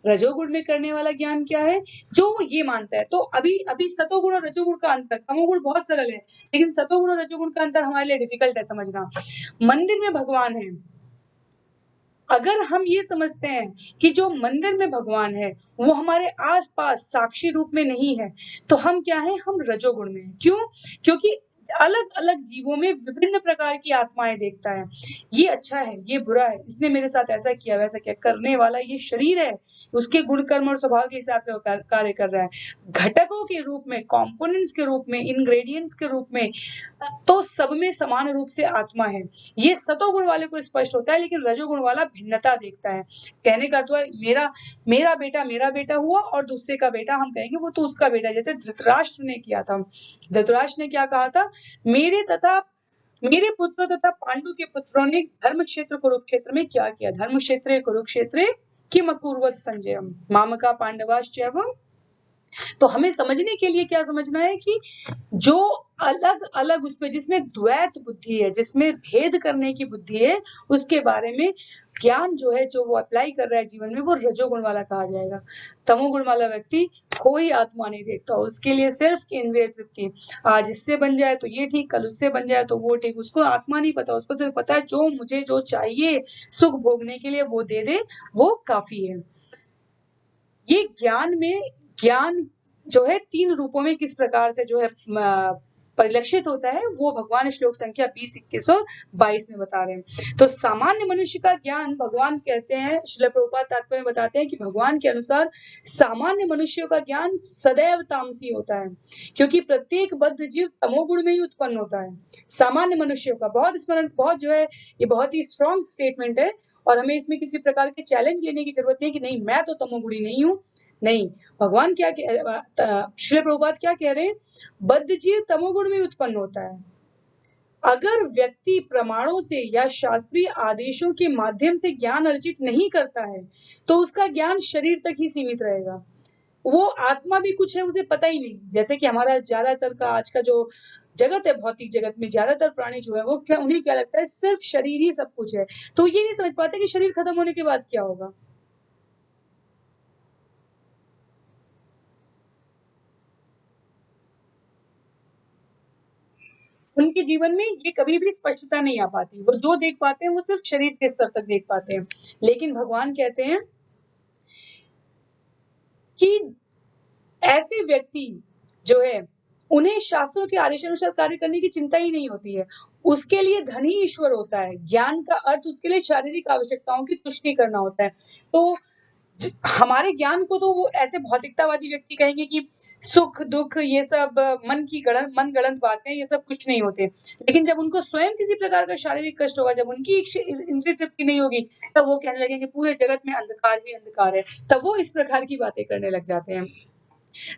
रजोगुण में करने वाला ज्ञान क्या है, जो ये मानता है। तो अभी सतोगुण और रजोगुण का अंतर, तमोगुण बहुत सरल है, लेकिन सतोगुण और रजोगुण का अंतर हमारे लिए डिफिकल्ट है समझना। मंदिर में भगवान है, अगर हम ये समझते हैं कि जो मंदिर में भगवान है वो हमारे आसपास साक्षी रूप में नहीं है, तो हम क्या है, हम रजोगुण में हैं। क्यों? क्योंकि अलग अलग जीवों में विभिन्न प्रकार की आत्माएं देखता है। ये अच्छा है, ये बुरा है, इसने मेरे साथ ऐसा किया वैसा किया, करने वाला ये शरीर है, उसके गुण कर्म और स्वभाव के हिसाब से वो कार्य कर रहा है। घटकों के रूप में, कंपोनेंट्स के रूप में, इंग्रेडिएंट्स के रूप में, तो सब में समान रूप से आत्मा है। ये सतोगुण वाले को स्पष्ट होता है, लेकिन रजोगुण वाला भिन्नता देखता है। कहने का अर्थ है मेरा बेटा हुआ और दूसरे का बेटा हम कहेंगे वो तो उसका बेटा। जैसे धृतराष्ट्र ने किया था, धृतराष्ट्र ने क्या कहा था, मेरे पुत्र तथा पांडु के पुत्रों ने धर्म क्षेत्र कुरुक्षेत्र में क्या किया, धर्म क्षेत्र कुरुक्षेत्र किम अकुर्वत संजयम मामका पांडवाश्चैवम। तो हमें समझने के लिए क्या समझना है कि जो अलग अलग उसमें, जिसमें द्वैत बुद्धि है, जिसमें भेद करने की बुद्धि है, उसके बारे में ज्ञान जो है, जो वो अप्लाई कर रहा है जीवन में, वो रजोगुण वाला कहा जाएगा। तमोगुण वाला व्यक्ति कोई आत्मा नहीं देखता, उसके लिए सिर्फ इंद्रिय तृप्ति, आज इससे बन जाए तो ये ठीक, कल उससे बन जाए तो वो ठीक, उसको आत्मा नहीं पता, उसको सिर्फ पता है जो मुझे जो चाहिए सुख भोगने के लिए वो दे दे, वो काफी है। ये ज्ञान जो है तीन रूपों में किस प्रकार से जो है परिलक्षित होता है, वो भगवान श्लोक संख्या 20, 21 और 22 में बता रहे हैं। तो सामान्य मनुष्य का ज्ञान, भगवान कहते हैं, श्रील प्रभुपाद तात्पर्य में बताते हैं कि भगवान के अनुसार सामान्य मनुष्यों का ज्ञान सदैव तामसी होता है, क्योंकि प्रत्येक बद्ध जीव तमोगुण में ही उत्पन्न होता है। सामान्य मनुष्यों का बहुत जो है, ये बहुत ही स्ट्रॉन्ग स्टेटमेंट है, और हमें इसमें किसी प्रकार के चैलेंज लेने की जरूरत नहीं कि नहीं मैं तो तमोगुणी नहीं हूँ। नहीं, भगवान क्या श्रील प्रभुपाद क्या कह रहे हैं, बद्ध जीव तमोगुण में उत्पन्न होता है। अगर व्यक्ति प्रमाणों से या शास्त्रीय आदेशों के माध्यम से ज्ञान अर्जित नहीं करता है, तो उसका ज्ञान शरीर तक ही सीमित रहेगा। वो आत्मा भी कुछ है उसे पता ही नहीं। जैसे कि हमारा ज्यादातर का आज का जो जगत है, भौतिक जगत में ज्यादातर प्राणी जो है वो उन्हें क्या लगता है, सिर्फ शरीर ही सब कुछ है। तो ये नहीं समझ पाते कि शरीर खत्म होने के बाद क्या होगा। उनके जीवन में ये कभी भी स्पष्टता नहीं आ पाती। वो जो देख पाते हैं वो सिर्फ शरीर के स्तर तक देख पाते हैं। लेकिन भगवान कहते हैं कि ऐसे व्यक्ति जो है उन्हें शास्त्रों के आदेशानुसार कार्य करने की चिंता ही नहीं होती है। उसके लिए धन ही ईश्वर होता है। ज्ञान का अर्थ उसके लिए शारीरिक आवश्यकताओं की तुष्टि करना होता है। तो हमारे ज्ञान को तो वो ऐसे भौतिकतावादी व्यक्ति कहेंगे कि सुख दुख ये सब मन गढ़ंत बातें, ये सब कुछ नहीं होते। लेकिन जब उनको स्वयं किसी प्रकार का शारीरिक कष्ट होगा, जब उनकी इंद्रिय तृप्ति नहीं होगी, तब वो कहने लगेंगे पूरे जगत में अंधकार ही अंधकार है। तब वो इस प्रकार की बातें करने लग जाते हैं।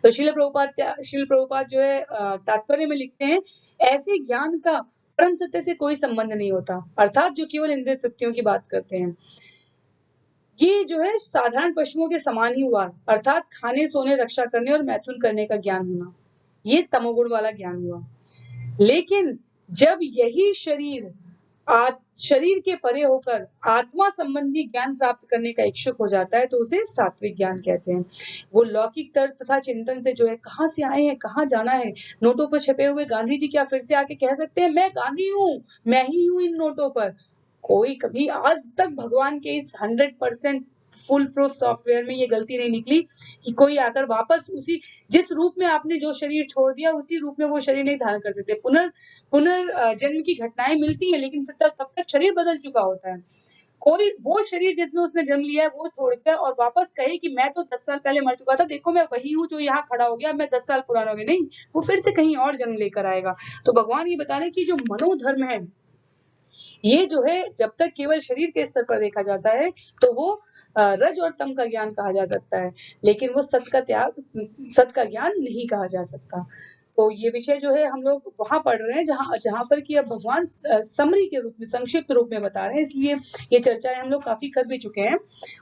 तो श्रील प्रभुपाद जो है तात्पर्य में लिखते हैं, ऐसे ज्ञान का परम सत्य से कोई संबंध नहीं होता, अर्थात जो केवल इंद्रिय तृप्तियों की बात करते हैं। ये जो है साधारण पशुओं के समान ही हुआ, अर्थात खाने सोने रक्षा करने और मैथुन करने का ज्ञान होना, ये तमोगुण वाला ज्ञान हुआ। लेकिन जब यही शरीर के परे होकर आत्मा संबंधी ज्ञान प्राप्त करने का इच्छुक हो जाता है, तो उसे सात्विक ज्ञान कहते हैं। वो लौकिक तर्क तथा चिंतन से जो है, कहाँ से आए हैं, कहाँ जाना है, नोटों पर छपे हुए गांधी जी क्या फिर से आके कह सकते हैं मैं गांधी हूँ, मैं ही हूँ इन नोटों पर। कोई कभी आज तक भगवान के इस 100% फुल प्रूफ सॉफ्टवेयर में ये गलती नहीं निकली कि कोई आकर वापस उसी जिस रूप में आपने जो शरीर छोड़ दिया उसी रूप में वो शरीर नहीं धारण कर सकते। पुनर्जन्म की घटनाएं मिलती हैं, लेकिन फिर तब तक शरीर बदल चुका होता है। कोई वो शरीर जिसमें उसने जन्म लिया है वो छोड़कर और वापस कहे कि मैं तो 10 साल पहले मर चुका था, देखो मैं वही हूँ जो यहाँ खड़ा हो गया, मैं 10 साल पुराना हो गया, नहीं, वो फिर से कहीं और जन्म लेकर आएगा। तो भगवान ये बता रहे हैं कि जो मनोधर्म है, ये जो है जब तक केवल शरीर के स्तर पर देखा जाता है तो वो रज और तम का ज्ञान कहा जा सकता है, लेकिन वो सत का ज्ञान नहीं कहा जा सकता। तो ये विषय जो है हम लोग वहां पढ़ रहे हैं जहां पर कि अब भगवान समरी के रूप में, संक्षिप्त रूप में बता रहे हैं, इसलिए ये चर्चाएं हम लोग काफी कर भी चुके हैं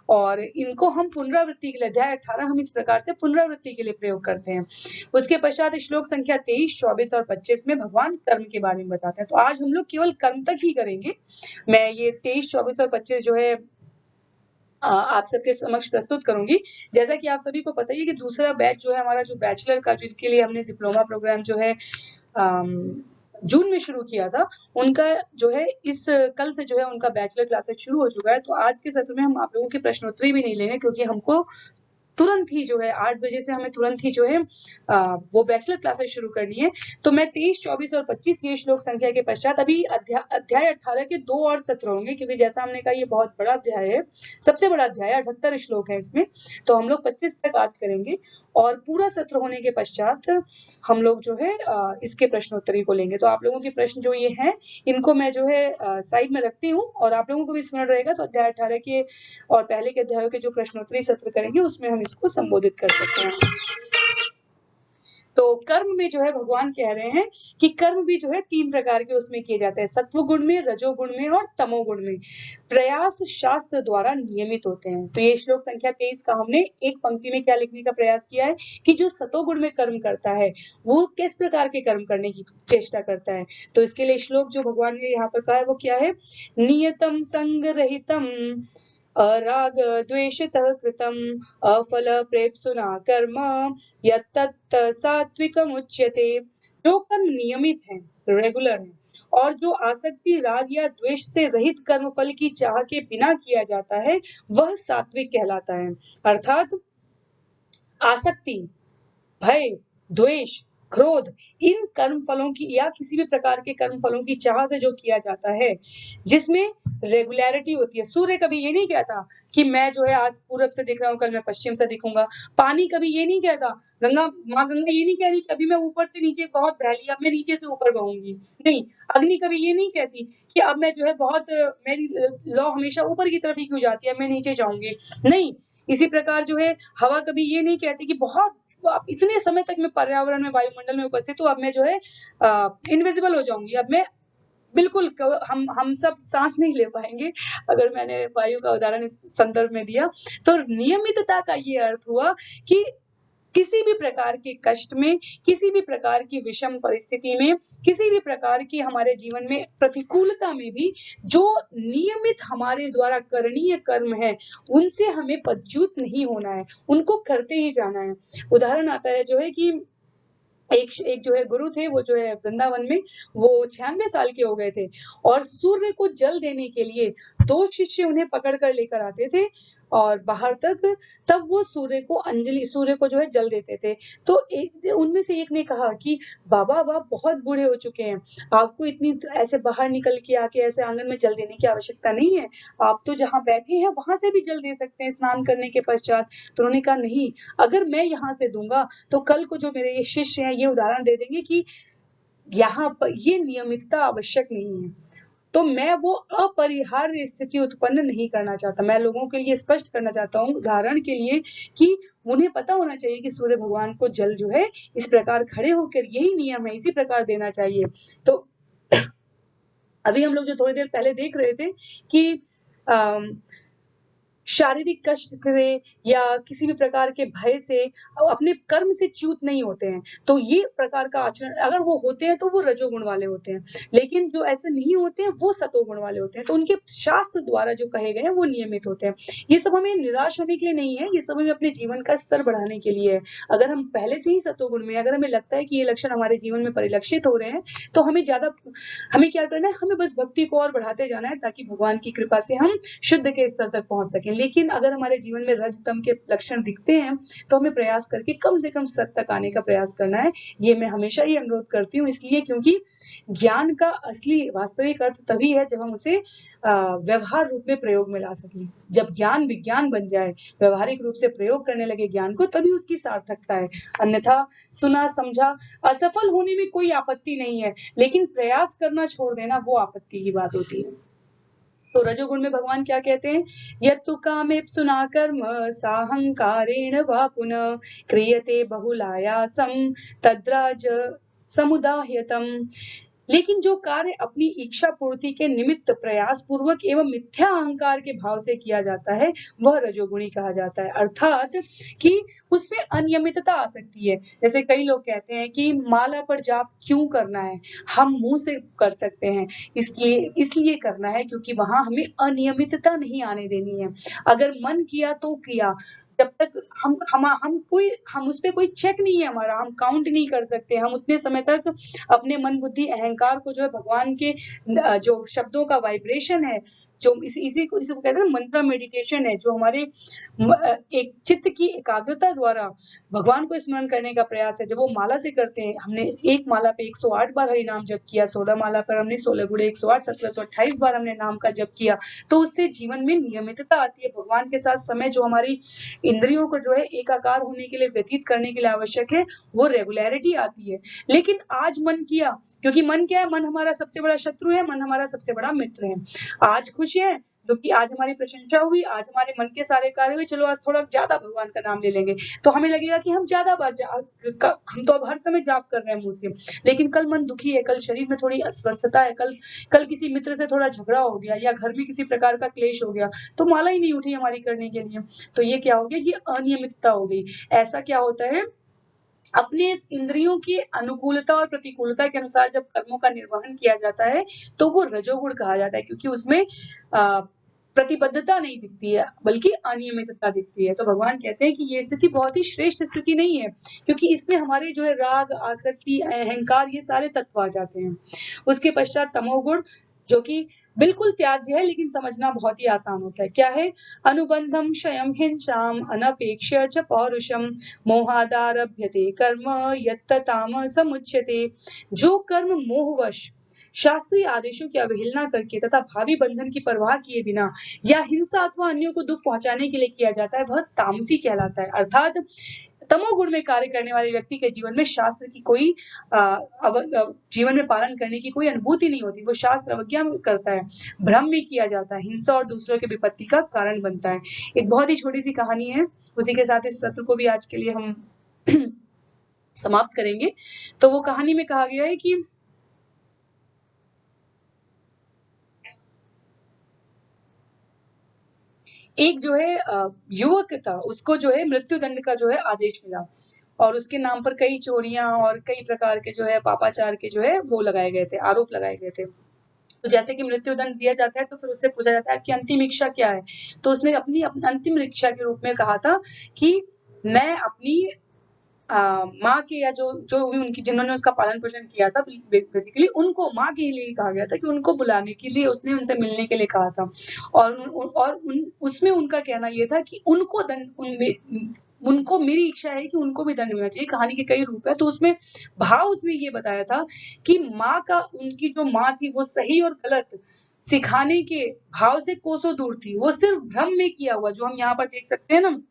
और इनको हम पुनरावृत्ति के लिए, अध्याय 18 हम इस प्रकार से पुनरावृत्ति के लिए प्रयोग करते हैं। उसके पश्चात श्लोक संख्या 23, 24 और 25 में भगवान कर्म के बारे में बताते हैं। तो आज हम लोग केवल कर्म तक ही करेंगे। मैं ये 23, 24 और 25 जो है आप सबके समक्ष प्रस्तुत करूंगी। जैसा कि आप सभी को पता ही है कि दूसरा बैच जो है हमारा, जो बैचलर का, जिनके लिए हमने डिप्लोमा प्रोग्राम जो है जून में शुरू किया था, उनका जो है इस कल से जो है उनका बैचलर क्लासेस शुरू हो चुका है। तो आज के सत्र में हम आप लोगों की प्रश्नोत्तरी भी नहीं लेंगे, क्योंकि हमको तुरंत ही जो है 8 बजे से हमें तुरंत ही जो है वो बैचलर क्लासेस शुरू करनी है। तो मैं 23, 24 और 25 ये श्लोक संख्या के पश्चात अभी अध्याय 18 के 2 और सत्र होंगे, क्योंकि जैसा हमने कहा ये बहुत बड़ा अध्याय है, सबसे बड़ा अध्याय, 78 श्लोक है इसमें। तो हम लोग 25 तक आज करेंगे और पूरा सत्र होने के पश्चात हम लोग जो है इसके प्रश्नोत्तरी को लेंगे। तो आप लोगों के प्रश्न जो ये हैं, इनको मैं जो है साइड में रखती हूँ और आप लोगों को भी स्मरण रहेगा। तो अध्याय 18 के और पहले के अध्यायों के जो प्रश्नोत्तरी सत्र करेंगे उसमें हम इसको संबोधित कर सकते हैं। तो कर्म में जो है भगवान कह रहे हैं कि कर्म भी जो है 3 प्रकार के उसमें किए जाते हैं, सत्व गुण में, रजोगुण में और तमोगुण में। प्रयास शास्त्र द्वारा नियमित होते हैं। तो ये श्लोक संख्या 23 का हमने एक पंक्ति में क्या लिखने का प्रयास किया है कि जो सतोगुण में कर्म करता है वो किस प्रकार के कर्म करने की चेष्टा करता है। तो इसके लिए श्लोक जो भगवान ने यहाँ पर कहा है वो क्या है? नियतम संग रहितम अराग द्वेषतः कृतम अफल प्रेप्सुना कर्म यत्तत् सात्विकम उच्यते। जो कर्म नियमित है, रेगुलर है, और जो आसक्ति, राग या द्वेष से रहित कर्म फल की चाह के बिना किया जाता है वह सात्विक कहलाता है। अर्थात आसक्ति, भय, द्वेष, क्रोध, इन कर्म फलों की या किसी भी प्रकार के कर्म फलों की चाह से जो किया जाता है, जिसमें रेगुलरिटी होती है। सूर्य कभी ये नहीं कहता कि मैं जो है आज पूरब से दिख रहा हूँ, कल मैं पश्चिम से दिखूंगा। पानी कभी ये नहीं कहता, माँ गंगा ये नहीं कह रही कि अभी मैं ऊपर से नीचे बहुत बह ली, अब मैं नीचे से ऊपर बहूंगी। नहीं, अग्नि कभी ये नहीं कहती कि अब मैं जो है बहुत, मेरी लौ हमेशा ऊपर की तरफ ही क्यों जाती है, मैं नीचे जाऊंगी। नहीं, इसी प्रकार जो है हवा कभी ये नहीं कहती कि बहुत अब इतने समय तक मैं पर्यावरण में, वायुमंडल में उपस्थित हूँ, अब मैं जो है इनविजिबल हो जाऊंगी, अब मैं बिल्कुल हम सब सांस नहीं ले पाएंगे, अगर मैंने वायु का उदाहरण इस संदर्भ में दिया। तो नियमितता का ये अर्थ हुआ कि किसी भी प्रकार के कष्ट में, किसी भी प्रकार की विषम परिस्थिति में, किसी भी प्रकार की हमारे जीवन में प्रतिकूलता में भी जो नियमित हमारे द्वारा करणीय कर्म है उनसे हमें पदच्युत नहीं होना है, उनको करते ही जाना है। उदाहरण आता है जो है कि एक जो है गुरु थे, वो जो है वृंदावन में वो 96 साल के हो गए थे और सूर्य को जल देने के लिए 2 शिष्य उन्हें पकड़ कर लेकर आते थे और बाहर तक, तब वो सूर्य को जो है जल देते थे। तो उनमें से एक ने कहा कि बाबा आप बहुत बूढ़े हो चुके हैं, आपको इतनी ऐसे बाहर निकल के आके ऐसे आंगन में जल देने की आवश्यकता नहीं है, आप तो जहाँ बैठे हैं वहां से भी जल दे सकते हैं स्नान करने के पश्चात। तो उन्होंने कहा नहीं, अगर मैं यहाँ से दूंगा तो कल को जो मेरे ये शिष्य हैं ये उदाहरण दे देंगे कि यहाँ पर ये नियमितता आवश्यक नहीं है। तो मैं वो अपरिहार्य स्थिति उत्पन्न नहीं करना चाहता। मैं लोगों के लिए स्पष्ट करना चाहता हूँ उदाहरण के लिए कि उन्हें पता होना चाहिए कि सूर्य भगवान को जल जो है इस प्रकार खड़े होकर, यही नियम है, इसी प्रकार देना चाहिए। तो अभी हम लोग जो थोड़ी देर पहले देख रहे थे कि शारीरिक कष्ट से या किसी भी प्रकार के भय से अपने कर्म से च्युत नहीं होते हैं, तो ये प्रकार का आचरण अगर वो होते हैं तो वो रजोगुण वाले होते हैं, लेकिन जो ऐसे नहीं होते हैं वो सतोगुण वाले होते हैं। तो उनके शास्त्र द्वारा जो कहे गए हैं वो नियमित होते हैं। ये सब हमें निराश होने के लिए नहीं है, ये सब हमें अपने जीवन का स्तर बढ़ाने के लिए है। अगर हम पहले से ही सतोगुण में, अगर हमें लगता है कि ये लक्षण हमारे जीवन में परिलक्षित हो रहे हैं, तो हमें क्या करना है, हमें बस भक्ति को और बढ़ाते जाना है ताकि भगवान की कृपा से हम शुद्ध के स्तर तक पहुंच सकें। लेकिन अगर हमारे जीवन में रज-तम के लक्षण दिखते हैं, तो हमें प्रयास करके कम से कम सत्य तक आने का प्रयास करना है। ये मैं हमेशा ही अनुरोध करती हूँ, इसलिए क्योंकि ज्ञान का असली वास्तविक अर्थ तभी है जब हम उसे व्यवहार रूप में प्रयोग में ला सकें। जब ज्ञान विज्ञान बन जाए, व्यावहारिक रूप से प्रयोग करने लगे ज्ञान को, तभी उसकी सार्थकता है। अन्यथा सुना, समझा, असफल होने में कोई आपत्ति नहीं है, लेकिन प्रयास करना छोड़ देना वो आपत्ति की बात होती है। तो रजोगुण में भगवान क्या कहते हैं? यत्तु कामेप्सुना कर्म साहंकारेण वा पुनः क्रियते बहुलायासं तद्राज समुदाह्यतम्। लेकिन जो कार्य अपनी इच्छा पूर्ति के निमित्त प्रयास पूर्वक एवं मिथ्या अहंकार के भाव से किया जाता है, वह रजोगुणी कहा जाता है। अर्थात कि उसमें अनियमितता आ सकती है। जैसे कई लोग कहते हैं कि माला पर जाप क्यों करना है? हम मुँह से कर सकते हैं, इसलिए करना है क्योंकि वहाँ हमें अनियमितता नहीं आने देनी है। अगर मन किया तो किया, जब तक हम उस पे कोई चेक नहीं है हमारा, हम काउंट नहीं कर सकते, हम उतने समय तक अपने मन, बुद्धि, अहंकार को जो है भगवान के जो शब्दों का वाइब्रेशन है, जो इसी को कहते हैं ना मंत्रा मेडिटेशन है, जो हमारे एक चित्त की एकाग्रता द्वारा भगवान को स्मरण करने का प्रयास है। जब वो माला से करते हैं, हमने एक माला पे 108 बार हरि नाम जप किया, 16 माला पर हमने 16 गुणे 108 1728 बार हमने नाम का जप किया, तो उससे जीवन में नियमितता आती है। भगवान के साथ समय जो हमारी इंद्रियों को जो है एकाकार होने के लिए, व्यतीत करने के लिए आवश्यक है, वो रेगुलरिटी आती है। लेकिन आज मन किया, क्योंकि मन क्या है? मन हमारा सबसे बड़ा शत्रु है, मन हमारा सबसे बड़ा मित्र है। आज खुश है क्योंकि आज हमारी प्रशंसा हुई, आज हमारे मन के सारे कार्य हुए, चलो आज थोड़ा ज्यादा भगवान का नाम ले लेंगे, तो हमें लगेगा कि हम ज्यादा बार हम तो अब हर समय जाप कर रहे हैं मुंह से। लेकिन कल मन दुखी है, कल शरीर में थोड़ी अस्वस्थता है, कल किसी मित्र से थोड़ा झगड़ा हो गया, या घर में किसी प्रकार का क्लेश हो गया, तो माला ही नहीं उठी हमारी करने के लिए। तो ये क्या हो गया? ये अनियमितता हो गई। ऐसा क्या होता है? अपने इस इंद्रियों की अनुकूलता और प्रतिकूलता के अनुसार जब कर्मों का निर्वहन किया जाता है, तो वो रजोगुण कहा जाता है, क्योंकि उसमें प्रतिबद्धता नहीं दिखती है, बल्कि अनियमितता दिखती है। तो भगवान कहते हैं कि ये स्थिति बहुत ही श्रेष्ठ स्थिति नहीं है, क्योंकि इसमें हमारे जो है राग, आसक्ति, अहंकार, ये सारे तत्व आ जाते हैं। उसके पश्चात तमोगुण, जो कि बिल्कुल त्याज्य है, लेकिन समझना बहुत ही आसान होता है। क्या है? अनुबंधम क्षयम हिंसाम अनपेक्ष्य च पौरुषम मोहादारभ्यते कर्म यत्तताम समुच्यते। जो कर्म मोहवश शास्त्रीय आदेशों की अवहेलना करके तथा भावी बंधन की परवाह किए बिना या हिंसा अथवा अन्यों को दुख पहुंचाने के लिए किया जाता है, वह तामसी कहलाता है। अर्थात तमोगुण में कार्य करने वाले व्यक्ति के जीवन में शास्त्र की कोई जीवन में पालन करने की कोई अनुभूति नहीं होती। वो शास्त्र अवज्ञा करता है, भ्रम में किया जाता है, हिंसा और दूसरों के विपत्ति का कारण बनता है। एक बहुत ही छोटी सी कहानी है, उसी के साथ इस सत्र को भी आज के लिए हम समाप्त करेंगे। तो वो कहानी में कहा गया है कि एक जो है युवक था, उसको जो है मृत्युदंड का जो है आदेश मिला, और उसके नाम पर कई चोरियां और कई प्रकार के जो है पापाचार के जो है वो लगाए गए थे, आरोप लगाए गए थे। तो जैसे कि मृत्युदंड दिया जाता है, तो फिर उससे पूछा जाता है कि अंतिम इच्छा क्या है? तो उसने अपनी अंतिम इच्छा के रूप में कहा था कि मैं अपनी माँ के, या जो जो भी उनकी जिन्होंने उसका पालन पोषण किया था, बेसिकली उनको, माँ के लिए कहा गया था कि उनको बुलाने के लिए, उसने उनसे मिलने के लिए कहा था, और उसमें उनका कहना ये था कि उनको उनको मेरी इच्छा है कि उनको भी दंड मिलना चाहिए। कहानी के कई रूप है, तो उसमें भाव उसने ये बताया था कि माँ का, उनकी जो माँ थी, वो सही और गलत सिखाने के भाव से कोसों दूर थी। वो सिर्फ भ्रम में किया हुआ, जो हम यहाँ पर देख सकते हैं ना,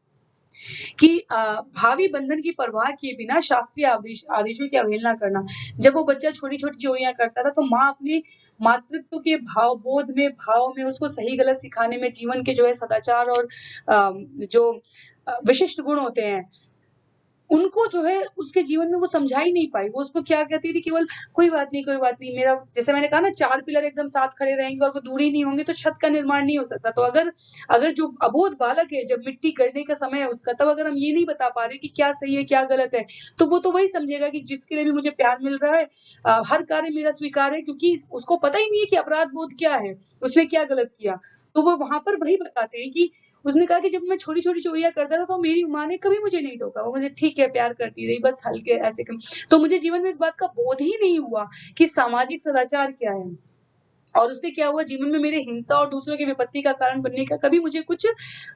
कि भावी बंधन की परवाह किए बिना शास्त्रीय आदेशों की अवहेलना करना। जब वो बच्चा छोटी-छोटी चोरियां करता था, तो माँ अपने मातृत्व के भाव में उसको सही गलत सिखाने में, जीवन के जो है सदाचार और जो विशिष्ट गुण होते हैं, उनको जो है उसके जीवन में वो समझा ही नहीं पाई। वो उसको क्या कहती थी, केवल कोई बात नहीं, मेरा, जैसे मैंने कहा ना, 4 पिलर एकदम साथ खड़े रहेंगे और वो दूरी नहीं होंगे, तो छत का निर्माण नहीं हो सकता। तो अगर जो अबोध बालक है, जब मिट्टी गढ़ने का समय है उसका, तब अगर हम ये नहीं बता पा रहे कि क्या सही है, क्या गलत है, तो वो तो वही समझेगा कि जिसके लिए भी मुझे प्यार मिल रहा है, हर कार्य मेरा स्वीकार है, क्योंकि उसको पता ही नहीं है कि अपराध बोध क्या है, उसने क्या गलत किया। तो वो वहां पर वही बताते हैं कि उसने कहा कि जब मैं छोटी-छोटी चोरियां करता था, तो मेरी माँ ने कभी मुझे नहीं टोका। वो मुझे ठीक है प्यार करती रही, बस हल्के ऐसे कम। तो मुझे जीवन में इस बात का बोध ही नहीं हुआ कि सामाजिक सदाचार क्या है। और उससे क्या हुआ जीवन में मेरे हिंसा और दूसरों की विपत्ति का कारण बनने का कभी मुझे कुछ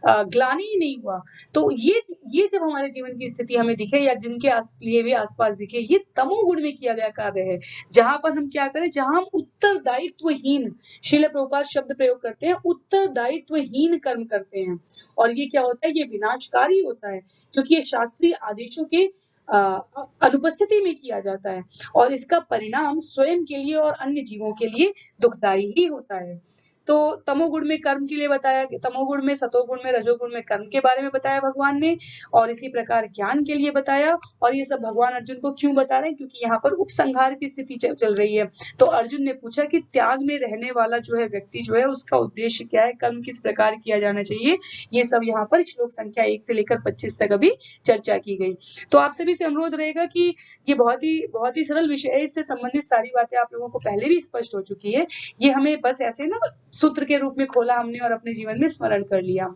ग्लानि ही नहीं हुआ। तो ये जब हमारे जीवन की स्थिति हमें दिखे या जिनके लिए भी आस-पास दिखे, ये तमोगुण में किया गया कार्य है। जहाँ पर हम क्या करें, जहाँ हम उत्तरदायित्वहीन, श्रील प्रभुपाद शब्द प्रयोग करते हैं, उत्तरदायित्वहीन कर्म करते हैं। और ये क्या होता है, ये विनाशकारी होता है, क्योंकि ये शास्त्रीय आदेशों के अनुपस्थिति में किया जाता है और इसका परिणाम स्वयं के लिए और अन्य जीवों के लिए दुखदायी ही होता है। तो तमोगुण में कर्म के लिए बताया, तमोगुण में, सतोगुण में, रजोगुण में कर्म के बारे में बताया भगवान ने, और इसी प्रकार ज्ञान के लिए बताया। और ये सब भगवान अर्जुन को क्यों बता रहे हैं, क्योंकि यहाँ पर उपसंहार की स्थिति चल रही है। तो अर्जुन ने पूछा कि त्याग में रहने वाला जो है व्यक्ति जो है, उसका उद्देश्य क्या है, कर्म किस प्रकार किया जाना चाहिए, ये सब यहाँ पर श्लोक संख्या 1 से लेकर 25 तक अभी चर्चा की गई। तो आप सभी से अनुरोध रहेगा कि ये बहुत ही सरल विषय है, इससे संबंधित सारी बातें आप लोगों को पहले भी स्पष्ट हो चुकी है। ये हमें बस ऐसे ना सूत्र के रूप में खोला हमने और अपने जीवन में स्मरण कर लिया।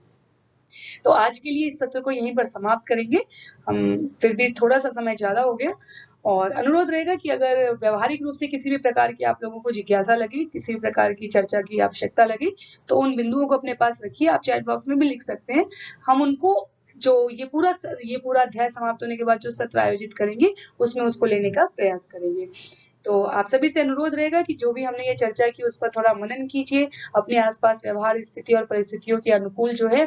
तो आज के लिए इस सत्र को यहीं पर समाप्त करेंगे। हम फिर भी थोड़ा-सा समय ज़्यादा हो गया और अनुरोध रहेगा कि अगर व्यावहारिक रूप से किसी भी प्रकार की आप लोगों को जिज्ञासा लगे, किसी भी प्रकार की चर्चा की आवश्यकता लगे, तो उन बिंदुओं को अपने पास रखिए। आप चैट बॉक्स में भी लिख सकते हैं। हम उनको जो ये पूरा अध्याय समाप्त होने के बाद जो सत्र आयोजित करेंगे, उसमें उसको लेने का प्रयास करेंगे। तो आप सभी से अनुरोध रहेगा कि जो भी हमने ये चर्चा की उस पर थोड़ा मनन कीजिए। अपने आस-पास व्यवहार, स्थिति और परिस्थितियों के अनुकूल जो है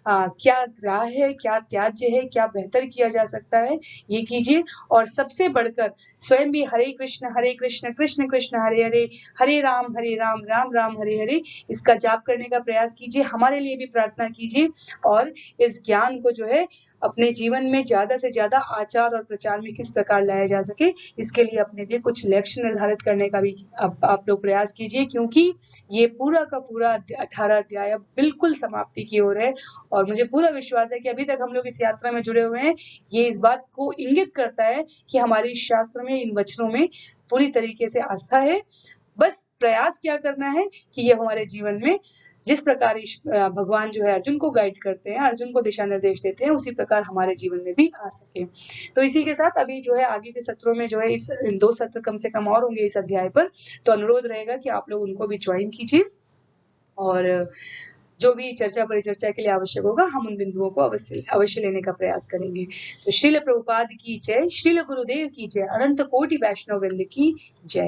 क्या ग्राह्य है, क्या त्याज्य है, क्या बेहतर किया जा सकता है, ये कीजिए। और सबसे बढ़कर स्वयं भी हरे कृष्ण, कृष्ण कृष्ण हरे हरे, हरे राम, राम राम हरे हरे, इसका जाप करने का प्रयास कीजिए। हमारे लिए भी प्रार्थना कीजिए और इस ज्ञान को जो है अपने जीवन में ज़्यादा से ज़्यादा आचार और प्रचार में किस प्रकार लाया जा सके, इसके लिए अपने लिए कुछ लक्ष्य निर्धारित करने का भी आप लोग प्रयास कीजिए, क्योंकि ये पूरा का पूरा 18 अध्याय अब बिल्कुल समाप्ति की ओर है। और मुझे पूरा विश्वास है कि अभी तक हम लोग इस यात्रा में जुड़े हुए हैं, ये इस बात को इंगित करता है कि हमारे शास्त्र में, इन वचनों में पूरी तरीके से आस्था है। बस प्रयास क्या करना है कि ये हमारे जीवन में जिस प्रकार भगवान जो है अर्जुन को गाइड करते हैं, अर्जुन को दिशा निर्देश देते हैं, उसी प्रकार हमारे जीवन में भी आ सके। तो इसी के साथ अभी जो है आगे के सत्रों में जो है इस 2 सत्र कम से कम और होंगे इस अध्याय पर, तो अनुरोध रहेगा कि आप लोग उनको भी ज्वाइन कीजिए और जो भी चर्चा परिचर्चा के लिए आवश्यक होगा, हम उन बिंदुओं को अवश्य लेने का प्रयास करेंगे। तो श्रील प्रभुपाद की जय, श्रील गुरुदेव की जय, अनंत कोटि वैष्णव वृंद की जय।